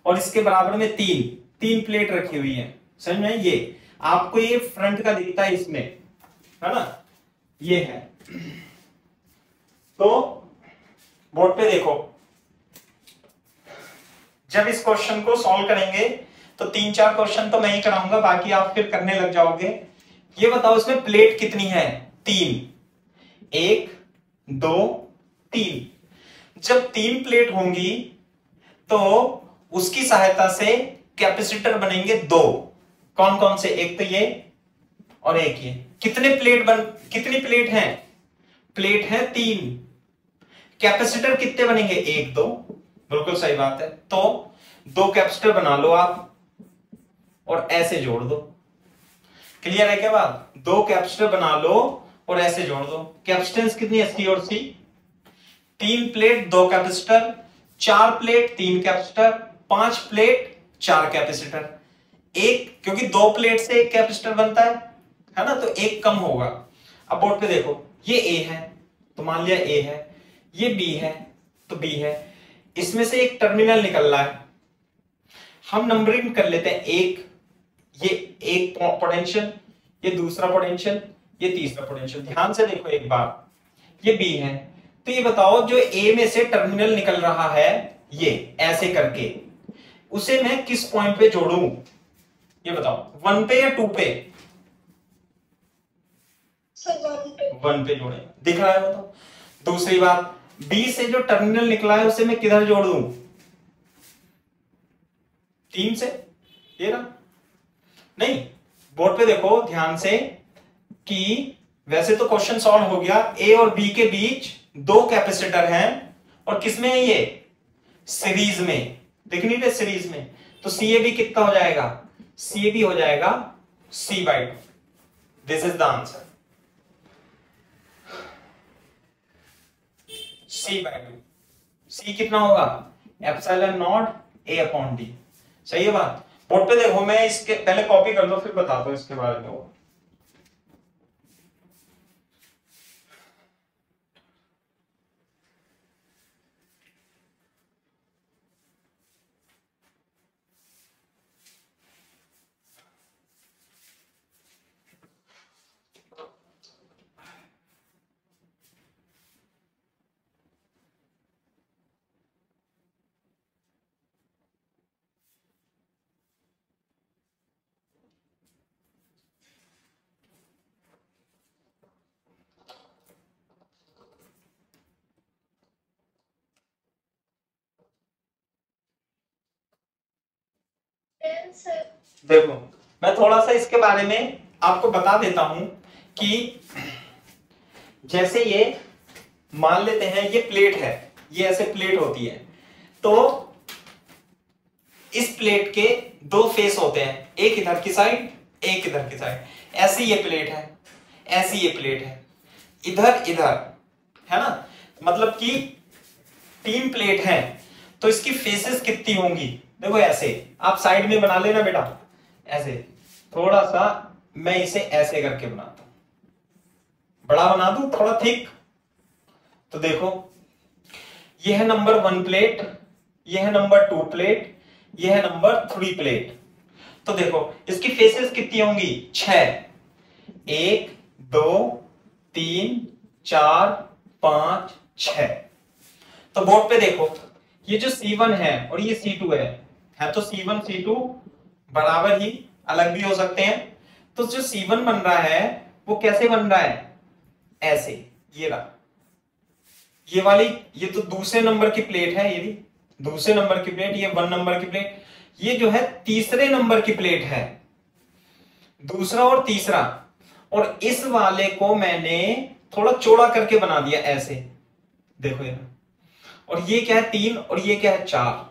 और इसके बराबर में तीन प्लेट रखी हुई है। समझ में? ये आपको ये फ्रंट का दिखता है इसमें, है ना? ये है। तो बोर्ड पे देखो, जब इस क्वेश्चन को सॉल्व करेंगे तो 3-4 क्वेश्चन तो मैं ही कराऊंगा, बाकी आप फिर करने लग जाओगे। ये बताओ इसमें प्लेट कितनी है? 3, 1 2 3। जब 3 प्लेट होंगी तो उसकी सहायता से कैपेसिटर बनेंगे 2। कौन कौन से? एक तो ये और एक ये। कितनी प्लेट हैं? प्लेट है 3। कैपेसिटर कितने बनेंगे? 1 2। बिल्कुल सही बात है। तो 2 कैपेसिटर बना लो आप और ऐसे जोड़ दो। क्लियर है क्या बात? 2 कैपेसिटर बना लो और ऐसे जोड़ दो। कैपेसिटेंस कितनी है? C और C। 3 plate 2 capacitor, 4 plate 3 capacitor, 5 plate 4 capacitor. एक, क्योंकि 2 प्लेट से 1 कैपेसिटर बनता है ना, तो 1 कम होगा। अब बोर्ड पे देखो, ये A है तो मान लिया A है, ये B है तो B है। इसमें से एक टर्मिनल निकल रहा है, हम नंबरिंग कर लेते हैं। ये एक पोटेंशियल, ये दूसरा पोटेंशियल, ये तीसरा पोटेंशियल। ध्यान से देखो एक बार, ये B है, तो ये बताओ जो A में से टर्मिनल निकल रहा है ये ऐसे करके, उसे मैं किस पॉइंट पे जोड़ूं? ये बताओ, 1 पे या 2 पे? सर 1 पे जोड़े, दिख रहा है बताओ। दूसरी बात, B से जो टर्मिनल निकला है उसे मैं किधर जोड़ दूं? 3 से, ये ना? नहीं, बोर्ड पे देखो ध्यान से कि वैसे तो क्वेश्चन सॉल्व हो गया। A और B के बीच 2 कैपेसिटर हैं और किसमें है ये? सीरीज में। देख नहीं रहे? सीरीज में। तो CAB कितना हो जाएगा? CAB हो जाएगा C/2। This is the answer, C/2। C कितना होगा? ε0 A/d। सही है बात? बोर्ड पे देखो, मैं इसके पहले कॉपी कर लो फिर बताता हूं इसके बारे में। वो देखो, मैं थोड़ा सा इसके बारे में आपको बता देता हूं कि जैसे ये मान लेते हैं ये प्लेट है, ये ऐसे प्लेट होती है, तो इस प्लेट के दो फेस होते हैं, एक इधर की साइड, एक इधर की साइड। ऐसी ये प्लेट है, ऐसी ये प्लेट है, इधर इधर, है ना, मतलब कि 3 प्लेट है। तो इसकी फेसेस कितनी होंगी? देखो ऐसे आप साइड में बना लेना बेटा, ऐसे थोड़ा सा मैं इसे ऐसे करके बनाता हूं, बड़ा बना दूं थोड़ा थिक। तो देखो यह है नंबर 1 प्लेट, यह है नंबर 2 प्लेट, यह है नंबर 3 प्लेट। तो देखो इसकी फेसेस कितनी होंगी? 6, 1 2 3 4 5 6। तो बोर्ड पे देखो ये जो C1 है और ये C2 है तो C1 C2 बराबर ही, अलग भी हो सकते हैं। तो जो C1 बन रहा है वो कैसे बन रहा है? ऐसे, ये रहा, ये वाली, ये तो दूसरे नंबर की प्लेट है, ये भी दूसरे नंबर की प्लेट, ये 1 नंबर की प्लेट, ये जो है तीसरे नंबर की प्लेट है, दूसरा और तीसरा। और इस वाले को मैंने थोड़ा चौड़ा करके बना दिया ऐसे, देखो ये। और ये क्या है? 3, और ये क्या है? 4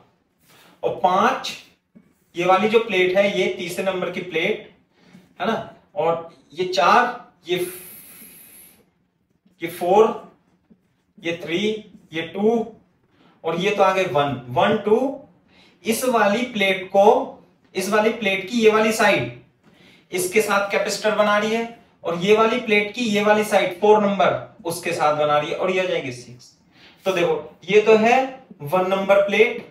और 5। ये वाली जो प्लेट है ये तीसरे नंबर की प्लेट है ना, और ये 4, ये 4, ये 3, ये 2, और ये तो आगे 1 1 2। इस वाली प्लेट को, इस वाली प्लेट की ये वाली साइड इसके साथ कैपेसिटर बना रही है, और ये वाली प्लेट की ये वाली साइड 4 नंबर उसके साथ बना रही है, और ये आ जाएगी 6। तो देखो ये तो है 1 नंबर प्लेट,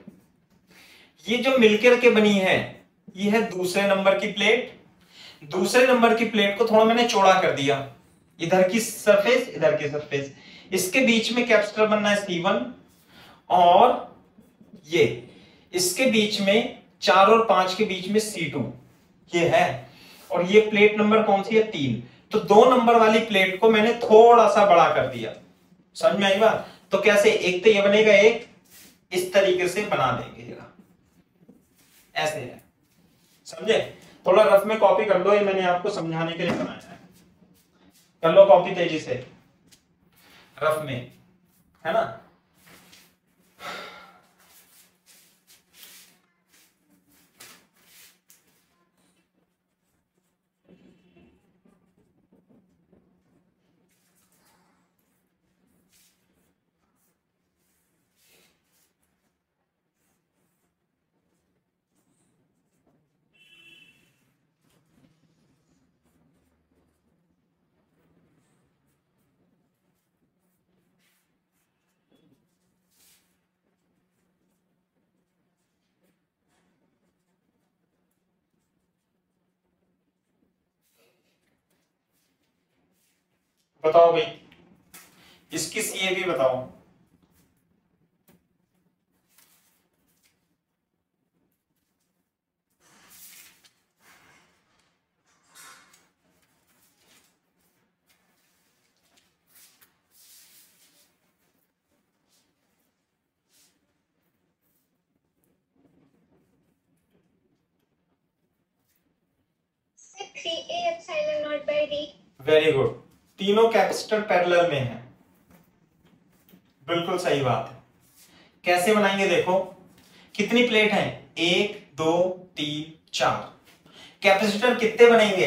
ये जो मिलकर के बनी है ये है दूसरे नंबर की प्लेट। दूसरे नंबर की प्लेट को थोड़ा मैंने चौड़ा कर दिया, इधर की सरफेस इधर की सरफेस, इसके बीच में कैपेसिटर बनना है C1, और ये इसके बीच में 4 और 5 के बीच में C2 ये है, और ये प्लेट नंबर कौन सी है? 3। तो 2 नंबर वाली प्लेट को मैंने थोड़ा सा बड़ा कर दिया, समझ में आई बात? तो कैसे? एक तो ये बनेगा, एक इस तरीके से बना देंगे, ऐसे है, समझे? थोड़ा रफ में कॉपी कर लो, ये मैंने आपको समझाने के लिए बनाया है, कर लो कॉपी तेजी से रफ में, है ना। बताओ भाई, इसकी सीए भी बताओ। वेरी गुड, तीनों कैपेसिटर पैरेलल में है, बिल्कुल सही बात है। कैसे बनाएंगे? देखो कितनी प्लेट है? 1 2 3 4। कैपेसिटर कितने बनेंगे?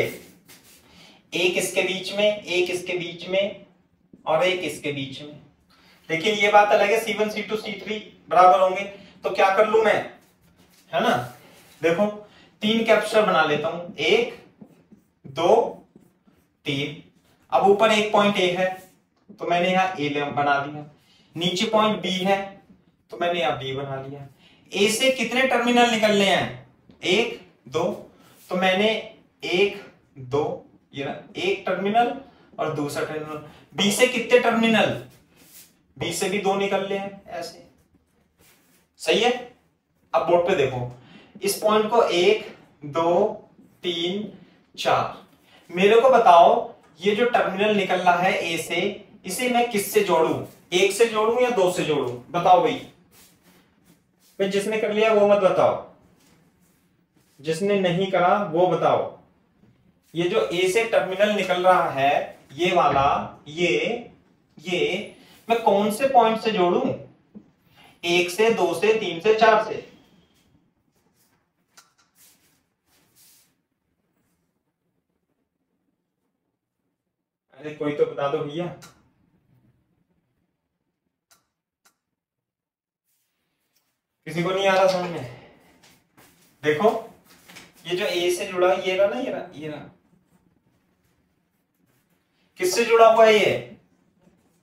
एक इसके बीच में, एक इसके बीच में, और एक इसके बीच में। लेकिन ये बात अलग है, C1 C2 C3 बराबर होंगे, तो क्या कर लू मैं, है ना। देखो 3 कैपेसिटर बना लेता हूं, 1 2 3। अब ऊपर एक पॉइंट A है तो मैंने यहां A बना दिया, नीचे पॉइंट B है तो मैंने यहां B बना लिया। A से कितने टर्मिनल निकलने हैं? 1 2। तो मैंने 1 2, ये ना, एक टर्मिनल और दूसरा टर्मिनल। B से कितने टर्मिनल? B से भी 2 निकल ले हैं, ऐसे, सही है। अब बोर्ड पे देखो, इस पॉइंट को 1 2 3 4। मेरे को बताओ ये जो टर्मिनल निकल रहा है A से, इसे मैं किससे जोड़ूं? 1 से जोड़ूं या 2 से जोड़ूं? बताओ भाई। फिर जिसने कर लिया वो मत बताओ, जिसने नहीं करा वो बताओ। ये जो A से टर्मिनल निकल रहा है, ये वाला, ये मैं कौन से पॉइंट से जोड़ूं? 1 से, 2 से, 3 से, 4 से। अरे कोई तो बता दो भैया। किसी को नहीं आ रहा समझ में? देखो ये जो ए से जुड़ा ये रहा ना, ये रहा किससे जुड़ा हुआ है? ये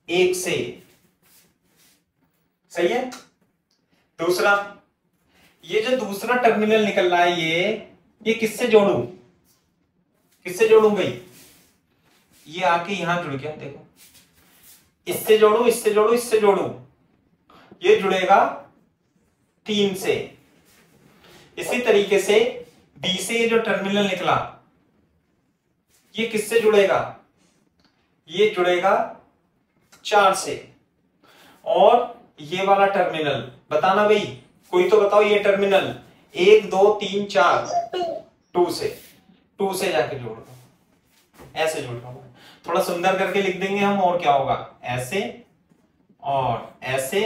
1 से। सही है। दूसरा, ये जो दूसरा टर्मिनल निकल रहा है ये किससे जोड़ू? किससे जोड़ू भाई? ये आके यहां जुड़ गया, देखो इससे जोड़ू, इससे जोड़ू, इससे जोड़ू, ये जुड़ेगा 3 से। इसी तरीके से बी से ये जो टर्मिनल निकला ये किससे जुड़ेगा? ये जुड़ेगा 4 से। और ये वाला टर्मिनल बताना भाई, कोई तो बताओ। ये टर्मिनल 1 2 3 4 2 से जाके जोड़ दो, ऐसे जोड़ दो। थोड़ा सुंदर करके लिख देंगे हम, और क्या होगा? ऐसे और ऐसे,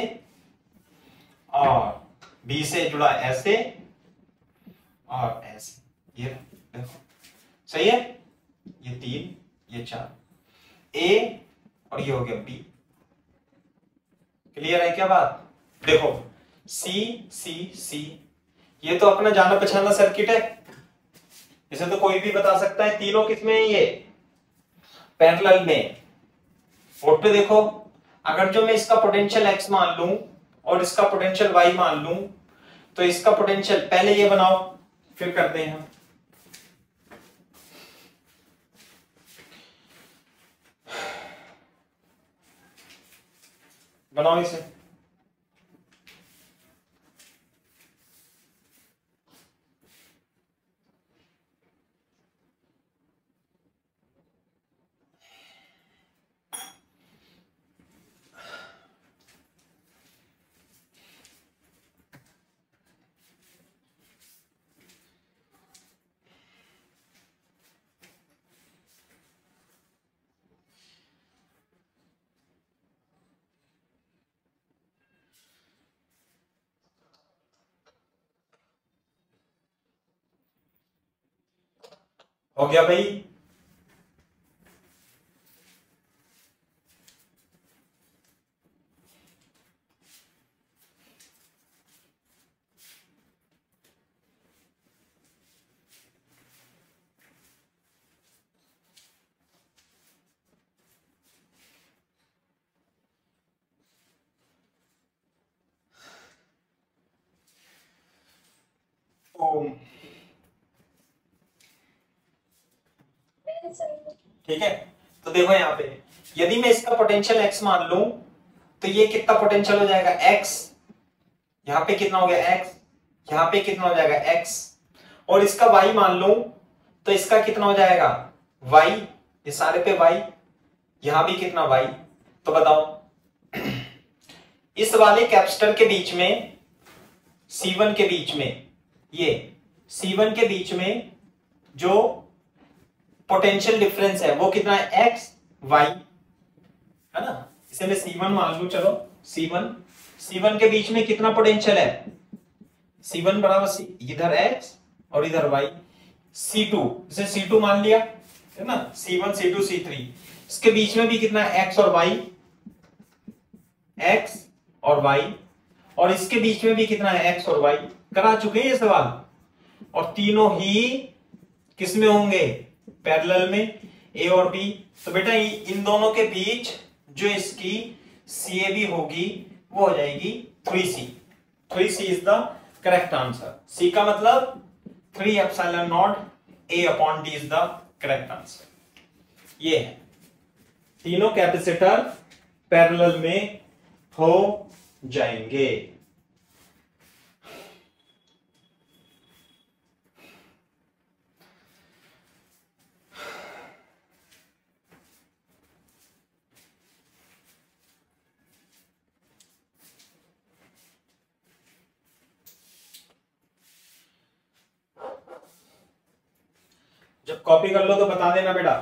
और बी से जुड़ा ऐसे और ऐसे। ये देखो सही है। ये 3 ये 4, ए और ये हो गया बी। क्लियर है क्या बात? देखो सी सी सी, ये तो अपना जाना पहचाना सर्किट है, इसे तो कोई भी बता सकता है। तीनों किसमें है? ये पैरेलल में। बोर्ड पे देखो, अगर जो मैं इसका पोटेंशियल एक्स मान लूं और इसका पोटेंशियल वाई मान लूं, तो इसका पोटेंशियल, पहले ये बनाओ फिर करते हैं हम। बनाओ इसे। हो गया भाई? ठीक है, तो देखो यहां पे यदि मैं इसका पोटेंशियल एक्स मान लूं तो ये कितना पोटेंशियल हो जाएगा? एक्स। यहां पे कितना हो गया? एक्स। यहां पे कितना हो जाएगा? एक्स। और इसका वाई मान लूं तो इसका कितना हो जाएगा? वाई। ये सारे पे वाई, यहां भी कितना? वाई। तो बताओ इस वाले कैपेसिटर के बीच में, C1 के बीच में, ये C1 के बीच में जो पोटेंशियल डिफरेंस है वो कितना है? एक्स वाई, है ना। इसे मैं C1 मान लू, चलो C1 के बीच में कितना पोटेंशियल है? C1 बराबर सी, इधर एक्स और इधर वाई। C2, इसे C2 मान लिया, है ना। C1 C2 C3, इसके बीच में भी कितना है? एक्स और वाई, एक्स और वाई। और इसके बीच में भी कितना है? एक्स और वाई। करा चुके हैं ये सवाल, और तीनों ही किसमें होंगे? पैरेलल में, ए और बी। तो बेटा इन दोनों के बीच जो इसकी CAB होगी वो हो जाएगी 3C। 3C is the correct answer. C का मतलब 3 epsilon naught A upon D is the correct answer. ये है, तीनों कैपेसिटर पैरेलल में हो जाएंगे। जब कॉपी कर लो तो बता देना बेटा।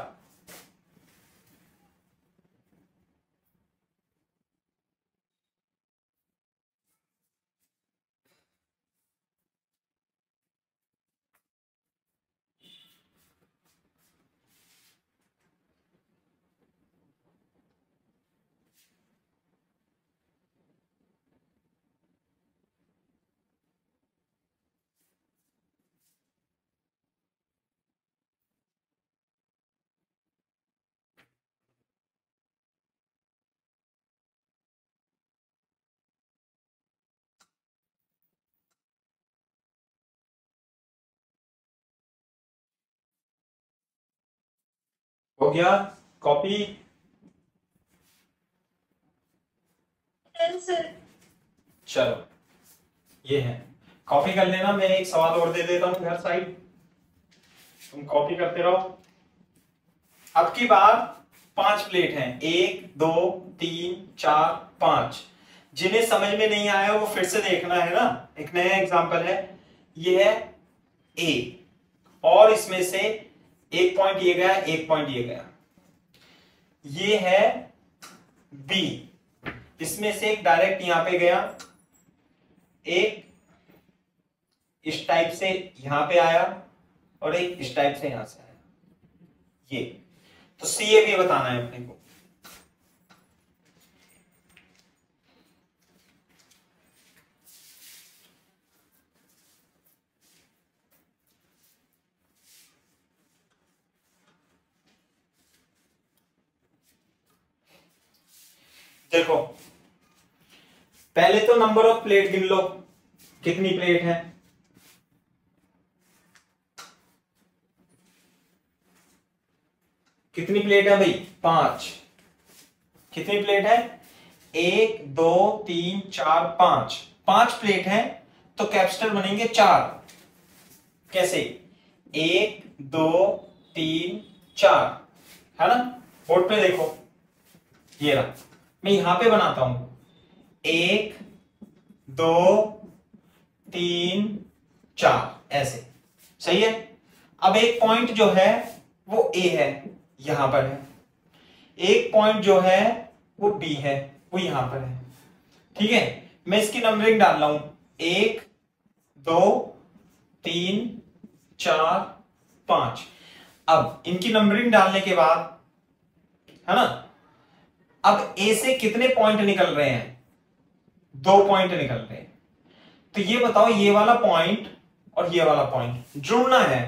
हो गया कॉपी? चलो ये है, कॉपी कर लेना। मैं एक सवाल और दे देता हूं घर साइड, तुम कॉपी करते रहो। अब की बार 5 प्लेट हैं, 1 2 3 4 5। जिन्हें समझ में नहीं आया वो फिर से देखना है ना। एक नया एग्जांपल है, ये है ए और इसमें से 1 पॉइंट ये गया, 1 पॉइंट ये गया। ये है बी, इसमें से एक डायरेक्ट यहां पे गया, एक इस टाइप से यहां पे आया और एक इस टाइप से यहां से आया। ये तो सी ए बी बताना है अपने को। देखो पहले तो नंबर ऑफ प्लेट गिन लो, कितनी प्लेट है? कितनी प्लेट है भाई? 5। कितनी प्लेट है? 1 2 3 4 5। 5 प्लेट है तो कैपेसिटर बनेंगे 4। कैसे? 1 2 3 4, है ना? बोर्ड पे देखो, ये रहा। मैं यहां पे बनाता हूं, 1 2 3 4 ऐसे, सही है। अब एक पॉइंट जो है वो ए है, यहां पर है। एक पॉइंट जो है वो बी है, वो यहां पर है। ठीक है, मैं इसकी नंबरिंग डाल रहा हूं, 1 2 3 4 5। अब इनकी नंबरिंग डालने के बाद, है ना, अब ए से कितने पॉइंट निकल रहे हैं? 2 पॉइंट निकल रहे हैं। तो ये बताओ, ये वाला पॉइंट और ये वाला पॉइंट जुड़ना है।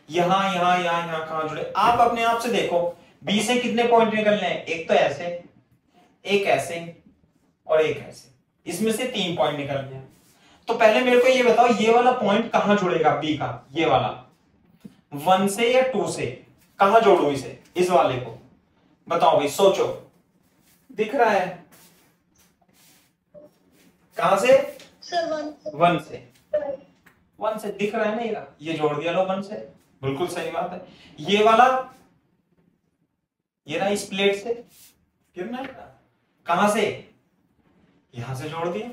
यहां यहां यहां यहां कहां जुड़े? आप अपने आप से देखो, बी से कितने पॉइंट निकलने हैं? एक तो ऐसे, एक ऐसे और एक ऐसे। इसमें से 3 पॉइंट निकलने हैं। तो पहले मेरे को ये बताओ, ये वाला पॉइंट कहां जुड़ेगा बी का? ये वाला 1 से या 2 से? कहां जोड़ू इसे, इस वाले को? बताओ भाई, सोचो। दिख रहा है कहां से? 1 से। 1 से दिख रहा है ना, ये जोड़ दिया लो 1 से, बिल्कुल सही बात है। ये वाला, ये रहा इस प्लेट से गिरना है, कहां से? यहां से जोड़ दिया,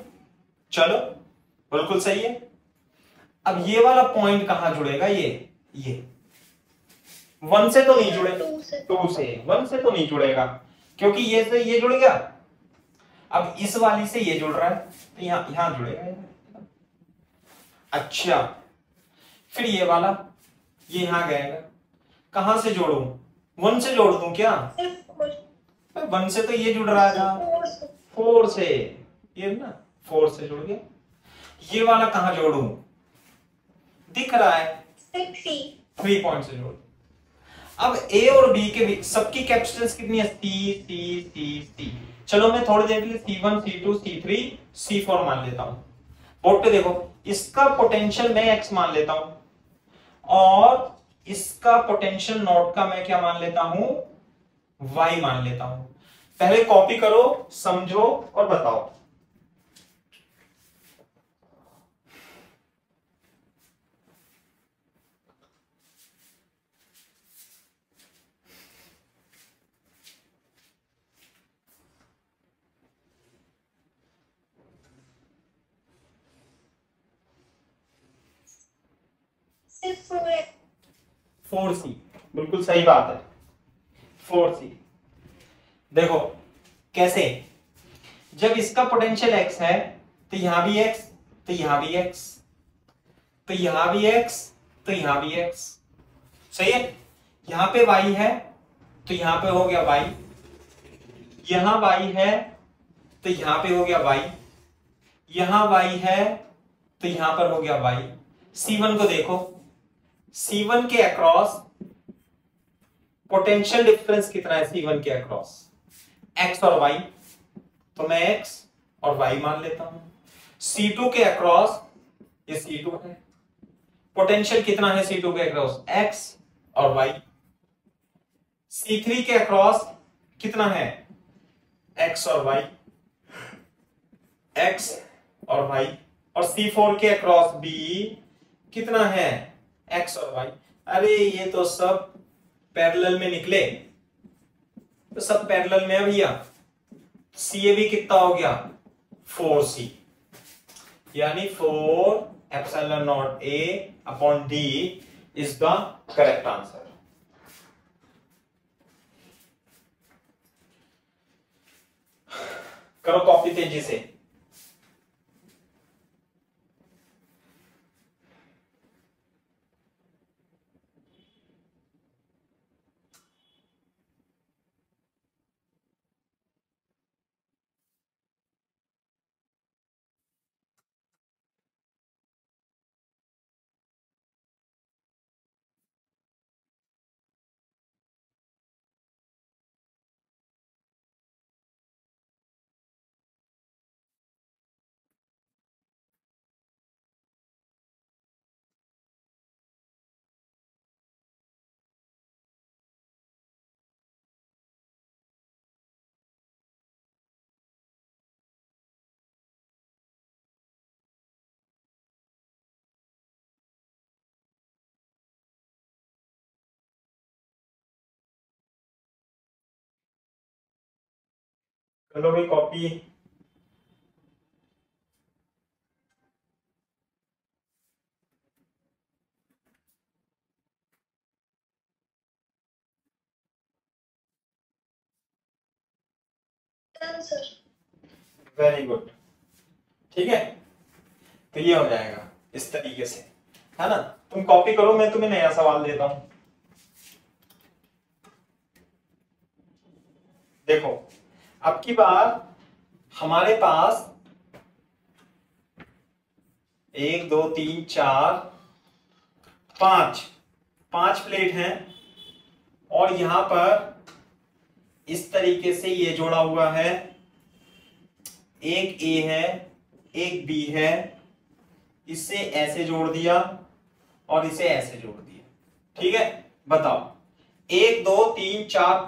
चलो बिल्कुल सही है। अब ये वाला पॉइंट कहां जुड़ेगा? ये 1 से तो नहीं जुड़ेगा, 2 से। 1 से तो नहीं जुड़ेगा क्योंकि ये से ये जुड़ गया। अब इस वाली से ये जुड़ रहा है तो यहां जुड़ेगा। अच्छा, फिर ये वाला, ये यहां गएगा। कहां से जोड़ू? 1 से जोड़ दूं क्या? 1 से तो ये जुड़ रहा था, 4 से, ये ना 4 से जुड़ गया। ये वाला कहां जोड़ू? दिख रहा है 3 पॉइंट से जोड़। अब ए और बी के बीच सबकी कैपेसिटेंस कितनी है? सी। चलो मैं थोड़ी देर के लिए C1 C2 C3 C4 मान लेता हूं। बोर्ड पे देखो, इसका पोटेंशियल मैं x मान लेता हूं और इसका पोटेंशियल नॉट का मैं क्या मान लेता हूं? y मान लेता हूं। पहले कॉपी करो, समझो और बताओ। सिर्फ 4C, बिल्कुल सही बात है, 4C। देखो कैसे, जब इसका पोटेंशियल x है तो यहां भी x, तो यहां भी x, तो यहां भी x, तो यहां भी x, सही है। यहां पे y है तो यहां पे हो गया y, यहां y है तो यहां पे हो गया y, यहां y है तो यहां पर हो गया y। C1 को देखो, C1 के अक्रॉस पोटेंशियल डिफरेंस कितना है? C1 के अक्रॉस x और y, तो मैं x और y मान लेता हूं। C2 के अक्रॉस, ये C2 है, पोटेंशियल कितना है C2 के अक्रॉस? x और y। C3 के अक्रॉस कितना है, x और y, x और y, और C4 के अक्रॉस B कितना है, x और y। अरे ये तो सब पैरेलल में निकले, तो सब पैरेलल में है भैया। CAB कितना हो गया, 4C, यानी 4 epsilon naught A upon D is the correct answer. करो कॉपी तेजी से। चलो भाई कॉपी। आंसर। वेरी गुड, ठीक है, तो ये हो जाएगा इस तरीके से, है ना। तुम कॉपी करो, मैं तुम्हें नया सवाल देता हूं। देखो अब की बार हमारे पास 1 2 3 4 5 प्लेट हैं, और यहां पर इस तरीके से ये जोड़ा हुआ है, एक A है, एक B है, इसे ऐसे जोड़ दिया और इसे ऐसे जोड़ दिया, ठीक है। बताओ 1 2 3 4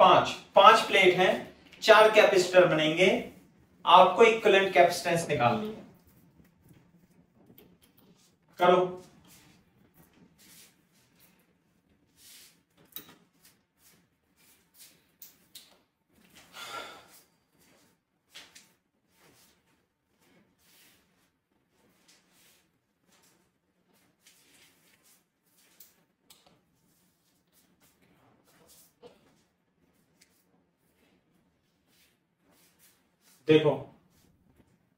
5 प्लेट हैं, 4 कैपेसिटर बनेंगे, आपको इक्विवेलेंट कैपेसिटेंस निकालनी है। करो। देखो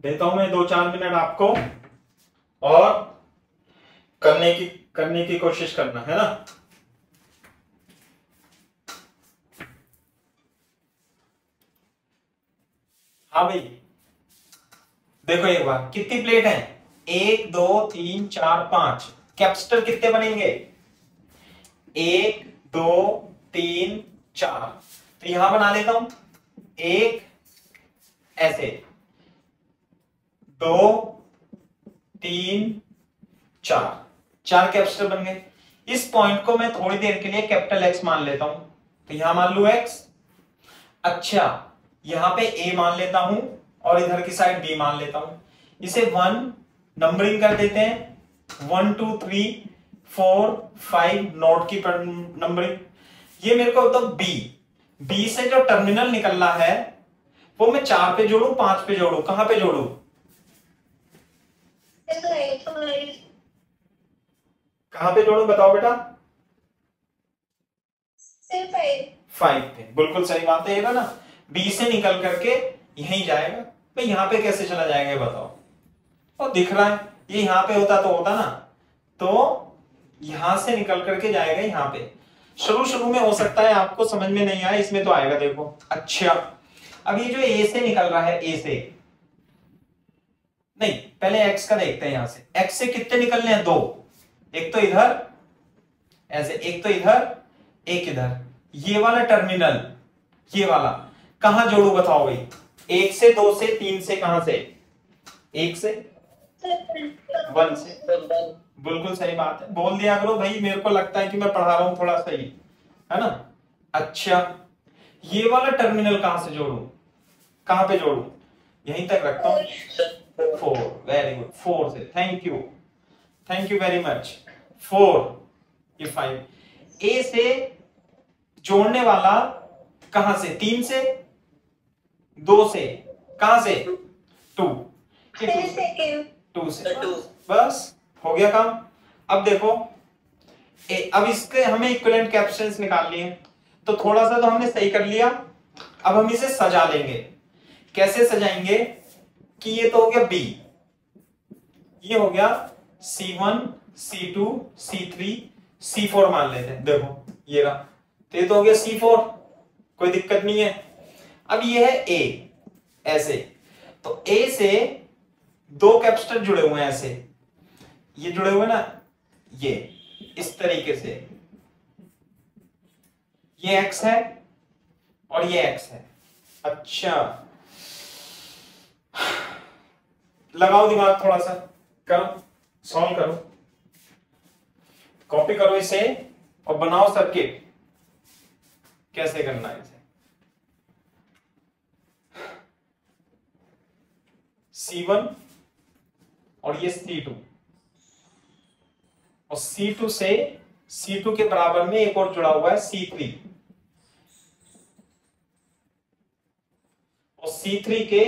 देता हूं मैं 2-4 मिनट आपको, और करने की कोशिश करना है ना। हाँ भाई देखो एक बार, कितनी प्लेट है, 1 2 3 4 5, कैपेसिटर कितने बनेंगे, 1 2 3 4, तो यहां बना लेता हूं, एक ऐसे, 2 3 4 कैपेसिटर बन गए। इस पॉइंट को मैं थोड़ी देर के लिए कैपिटल एक्स मान लेता हूं, तो यहां मान लू एक्स। अच्छा यहां पे ए मान लेता हूं और इधर की साइड बी मान लेता हूं, इसे 1 नंबरिंग कर देते हैं, 1 2 3 4 5 नोट की नंबरिंग। ये मेरे को तो बी से जो टर्मिनल निकल रहा है वो मैं 4 पे जोड़ू 5 पे जोड़ू, कहां पे जोड़ू, कहां पे जोड़ू बताओ बेटा, 5 पे, बिल्कुल सही बात है, ये ना बी से निकल करके यहीं जाएगा। भाई यहां पे कैसे चला जाएगा ये बताओ, और दिख रहा है ये यहां पे होता तो होता ना, तो यहां से निकल करके जाएगा यहां पे। शुरू में हो सकता है आपको समझ में नहीं आया, इसमें तो आएगा देखो। अच्छा अब ये जो ए से निकल रहा है, ए से नहीं, पहले एक्स का देखते हैं, यहां से एक्स से कितने निकलने हैं, 2, एक तो इधर ऐसे, एक तो इधर, एक इधर, ये वाला टर्मिनल, ये वाला कहां जोड़ू बताओ भाई, 1 से 2 से 3 से, कहां से, 1 से 1 से, बिल्कुल सही बात है, बोल दिया करो भाई, मेरे को लगता है कि मैं पढ़ा रहा हूं थोड़ा सही, है ना। अच्छा, ये वाला टर्मिनल कहां से जोड़ू, कहां पे जोड़ू, यहीं तक रखता हूं, 4, वेरी गुड, 4 से, थैंक यू वेरी मच, 4, ये 5, ए से जोड़ने वाला कहां से, 3 से, 2 से, कहां से, 2, 2 से, बस हो गया काम। अब देखो अब इसके हमें इक्विवेलेंट कैपेसिटेंस निकालनी है, तो थोड़ा सा तो हमने सही कर लिया, अब हम इसे सजा लेंगे। कैसे सजाएंगे कि ये तो हो गया बी, ये हो गया C1 C2 C3 C4 मान लेते हैं, देखो ये रहा, तो ये तो हो गया C4, कोई दिक्कत नहीं है। अब ये है A, ऐसे, तो A से 2 कैपेसिटर जुड़े हुए हैं ऐसे, ये जुड़े हुए ना, ये इस तरीके से, ये X है और ये X है। अच्छा, लगाओ दिमाग थोड़ा सा, करो, सॉल्व करो, कॉपी करो इसे और बनाओ सर्किट, कैसे करना है इसे। C1 और ये C2, और C2 से C2 के बराबर में एक और जुड़ा हुआ है C3, और C3 के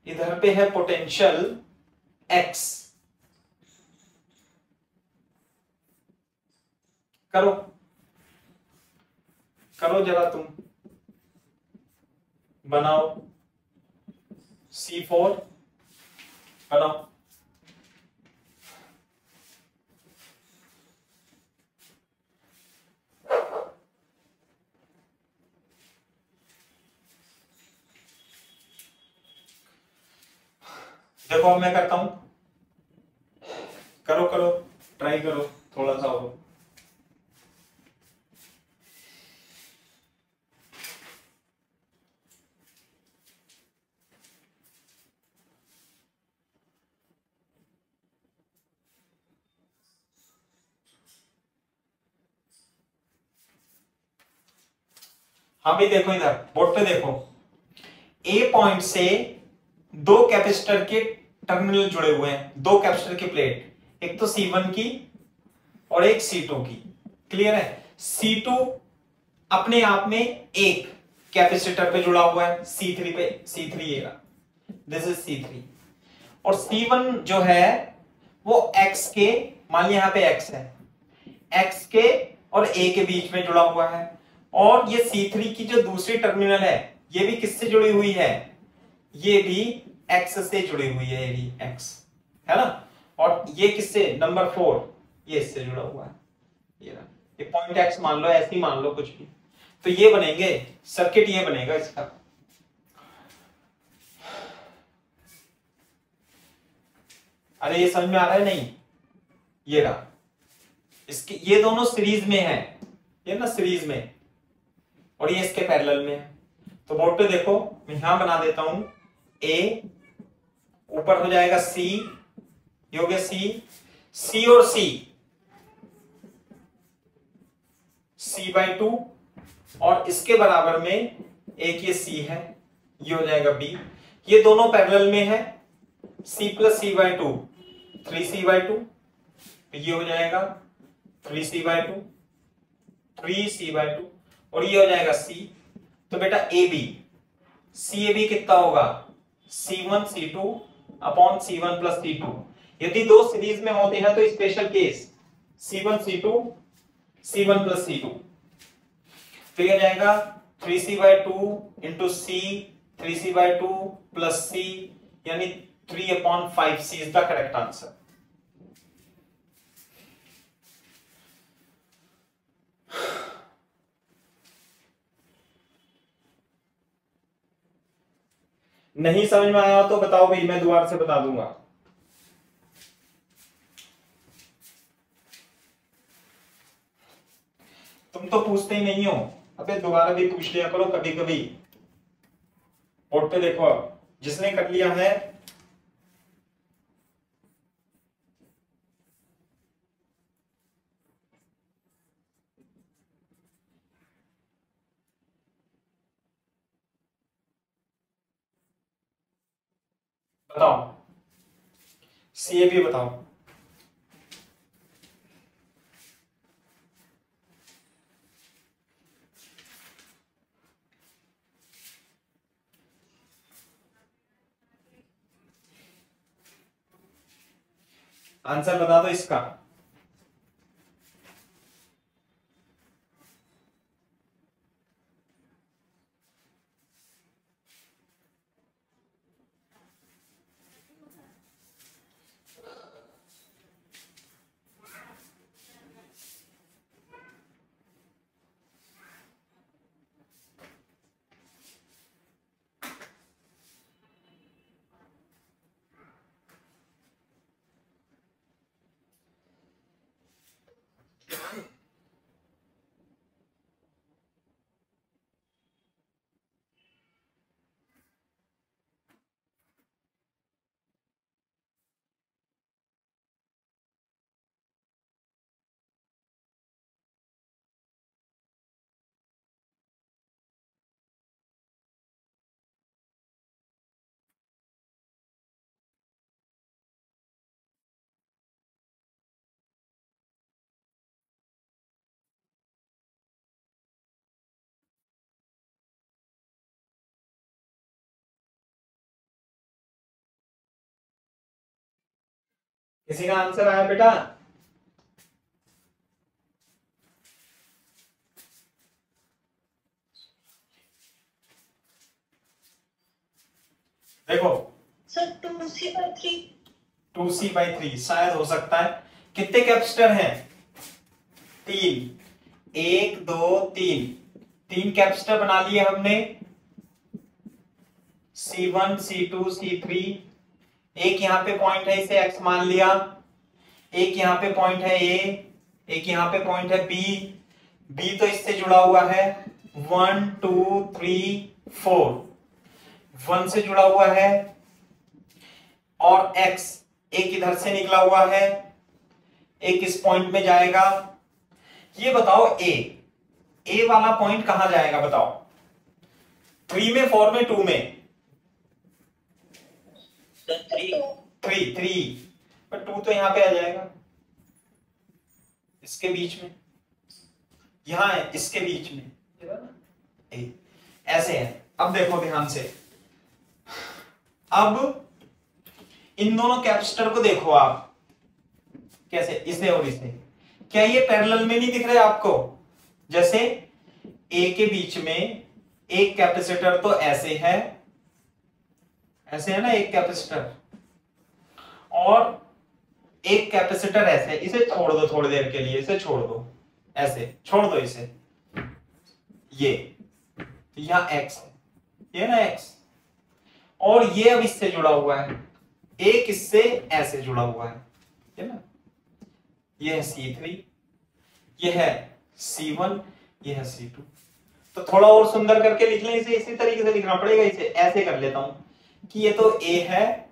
इधर पे है पोटेंशियल X, करो करो जरा तुम, बनाओ C4, बनाओ, देखो अब मैं करता हूं, करो करो, ट्राई करो थोड़ा सा और, हाँ भी देखो इधर बोर्ड पे देखो, ए पॉइंट से 2 कैपेसिटर के टर्मिनल जुड़े हुए हैं, 2 कैपेसिटर की प्लेट, एक तो C1 की और एक C2 की, क्लियर है। C2 अपने आप में एक कैपेसिटर पे जुड़ा हुआ है, C3 पे, C3 ये रहा, दिस इज C3, और C1 जो है वो X के, मान लिया यहां पे X है, X के और A के बीच में जुड़ा हुआ है, और ये C3 की जो दूसरी टर्मिनल है ये भी किससे जुड़ी हुई है, ये भी X से जुड़ी हुई है, ये भी X है ना, और ये किससे, नंबर 4 ये इससे जुड़ा हुआ है, ये पॉइंट X मान लो, ऐसे ही मान लो कुछ भी, तो ये बनेंगे सर्किट, ये बनेगा इसका। अरे ये समझ में आ रहा है नहीं, ये रहा, इसके ये दोनों सीरीज में है, ये ना सीरीज में, और ये इसके पैरेलल में है, तो बोर्ड पे देखो मैं यहां बना देता हूं, A ऊपर हो जाएगा C, ये हो गया C और C/2, और इसके बराबर में एक ये C है, ये हो जाएगा B, ये दोनों पैरेलल में है, C + C/2 3C/2, ये हो जाएगा 3C/2 3C/2, और ये हो जाएगा C, तो बेटा CAB कितना होगा, C1 C2 upon C1 + C2, यदि 2 सीरीज में होते हैं तो special case C1 C2 C1 + C2, तो यह जाएगा 3C/2 into C, 3C/2 + C, यानी 3/5C is the correct answer. नहीं समझ में आया तो बताओ भाई, मैं दोबारा से बता दूंगा। तुम तो पूछते ही नहीं हो, अबे दोबारा भी पूछ लिया करो कभी कभी। बोर्ड पे देखो, अब जिसने कर लिया है बताओ, CAB बताओ। आंसर बता दो इसका। किसी का आंसर आया बेटा? देखो सर 2C/3। 2C/3 शायद हो सकता है। कितने कैपेसिटर हैं? 3, 1 2 3, 3 कैपेसिटर बना लिए हमने, C1 C2 C3। एक यहां पे पॉइंट है, इसे X मान लिया। एक यहां पे पॉइंट है A, एक यहां पे पॉइंट है B। B तो इससे जुड़ा हुआ है 1 2 3 4, 1 से जुड़ा हुआ है। और X एक इधर से निकला हुआ है, एक इस पॉइंट में जाएगा। ये बताओ A वाला पॉइंट कहां जाएगा बताओ? 3 में, 4 में, 2 में? 3 पर 2 तो यहां पे आ जाएगा, इसके बीच में, यहां है, इसके बीच में ऐसे है। अब देखो ध्यान से, अब इन दोनों कैपेसिटर को देखो आप कैसे, इसे और इसे। क्या ये पैरेलल में नहीं दिख रहे आपको? जैसे A के बीच में एक कैपेसिटर तो ऐसे है ना, एक कैपेसिटर, और एक कैपेसिटर ऐसे। इसे छोड़ दो थोड़ी देर के लिए, इसे छोड़ दो, ऐसे छोड़ दो इसे। ये यहां X है, ये ना X, और ये अब इससे जुड़ा हुआ है, एक इससे ऐसे जुड़ा हुआ है ना। ये है C3, ये है C1, ये है C2। तो थोड़ा और सुंदर करके लिख लें इसे, इसी तरीके से लिखना पड़ेगा। इसे ऐसे कर लेता हूं कि ये तो A है,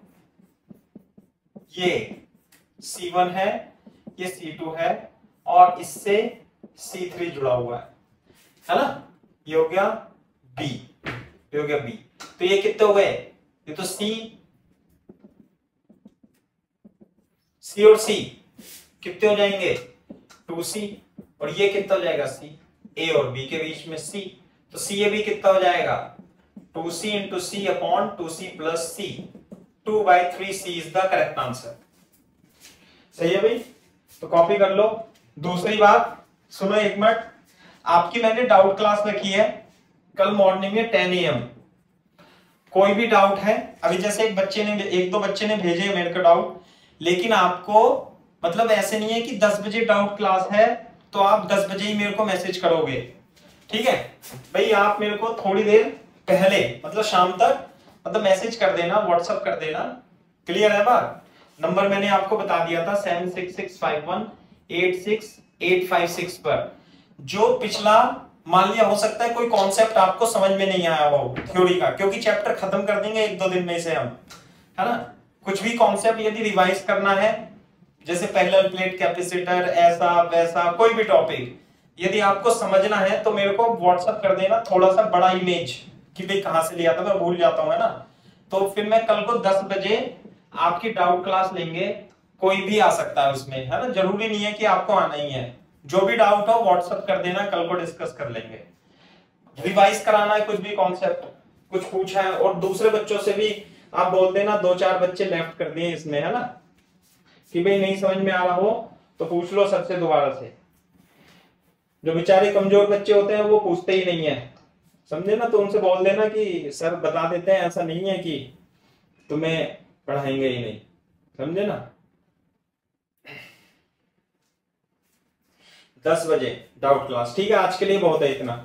ये C1 है, ये C2 है, और इससे C3 जुड़ा हुआ है ना। ये हो गया B, ये हो गया B। तो ये कितने हो गए? ये तो C और C कितने हो जाएंगे? 2C। और ये कितना हो जाएगा? C। A और B के बीच में C, तो CAB कितना हो जाएगा? 2C into C upon 2C plus C। 2/3C is the correct answer. सही है भाई? तो कॉपी कर लो। दूसरी बात सुनो एक मिनट, आपकी मैंने डाउट क्लास रखी है कल मॉर्निंग में 10 AM। कोई भी डाउट है, अभी जैसे एक दो बच्चे ने भेजे मेरे को डाउट, लेकिन आपको मतलब ऐसे नहीं है कि 10 बजे डाउट क्लास है तो आप 10 बजे ही मेरे को मैसेज करोगे, ठीक है भाई? आप मेरे को थोड़ी देर पहले, मतलब शाम तक, मतलब मैसेज कर देना, व्हाट्सएप कर देना। क्लियर है बात? नंबर मैंने आपको बता दिया था 7665186856 पर। जो पिछला, मान लिया हो सकता है कोई कॉन्सेप्ट आपको समझ में नहीं आया हो थ्योरी का, क्योंकि चैप्टर खत्म कर देंगे 1-2 दिन में से हम, है ना। कुछ भी कॉन्सेप्ट यदि रिवाइज करना है, जैसे पैरेलल प्लेट कैपेसिटर, ऐसा वैसा कोई भी टॉपिक यदि आपको समझना है तो मेरे को व्हाट्सएप कर देना थोड़ा सा बड़ा इमेज, कि भाई कहां से लिया था, मैं भूल जाता हूं, है ना। तो फिर मैं कल को 10 बजे आपकी डाउट क्लास लेंगे, कोई भी आ सकता है उसमें, है ना, जरूरी नहीं है कि आपको आना ही है। जो भी डाउट हो व्हाट्सएप कर देना, कल को डिस्कस कर लेंगे। रिवाइज कराना है कुछ भी कॉन्सेप्ट, कुछ पूछा है, और दूसरे बच्चों से भी आप बोल देना, 2-4 बच्चे लेफ्ट कर दिए इसमें, है ना, कि भाई नहीं समझ में आ रहा हो तो पूछ लो सर से दोबारा से। जो बेचारे कमजोर बच्चे होते हैं वो पूछते ही नहीं है, समझे ना, तो उनसे बोल देना कि सर बता देते हैं, ऐसा नहीं है कि तुम्हें पढ़ाएंगे ही नहीं, समझे ना। 10 बजे डाउट क्लास, ठीक है, आज के लिए बहुत है इतना।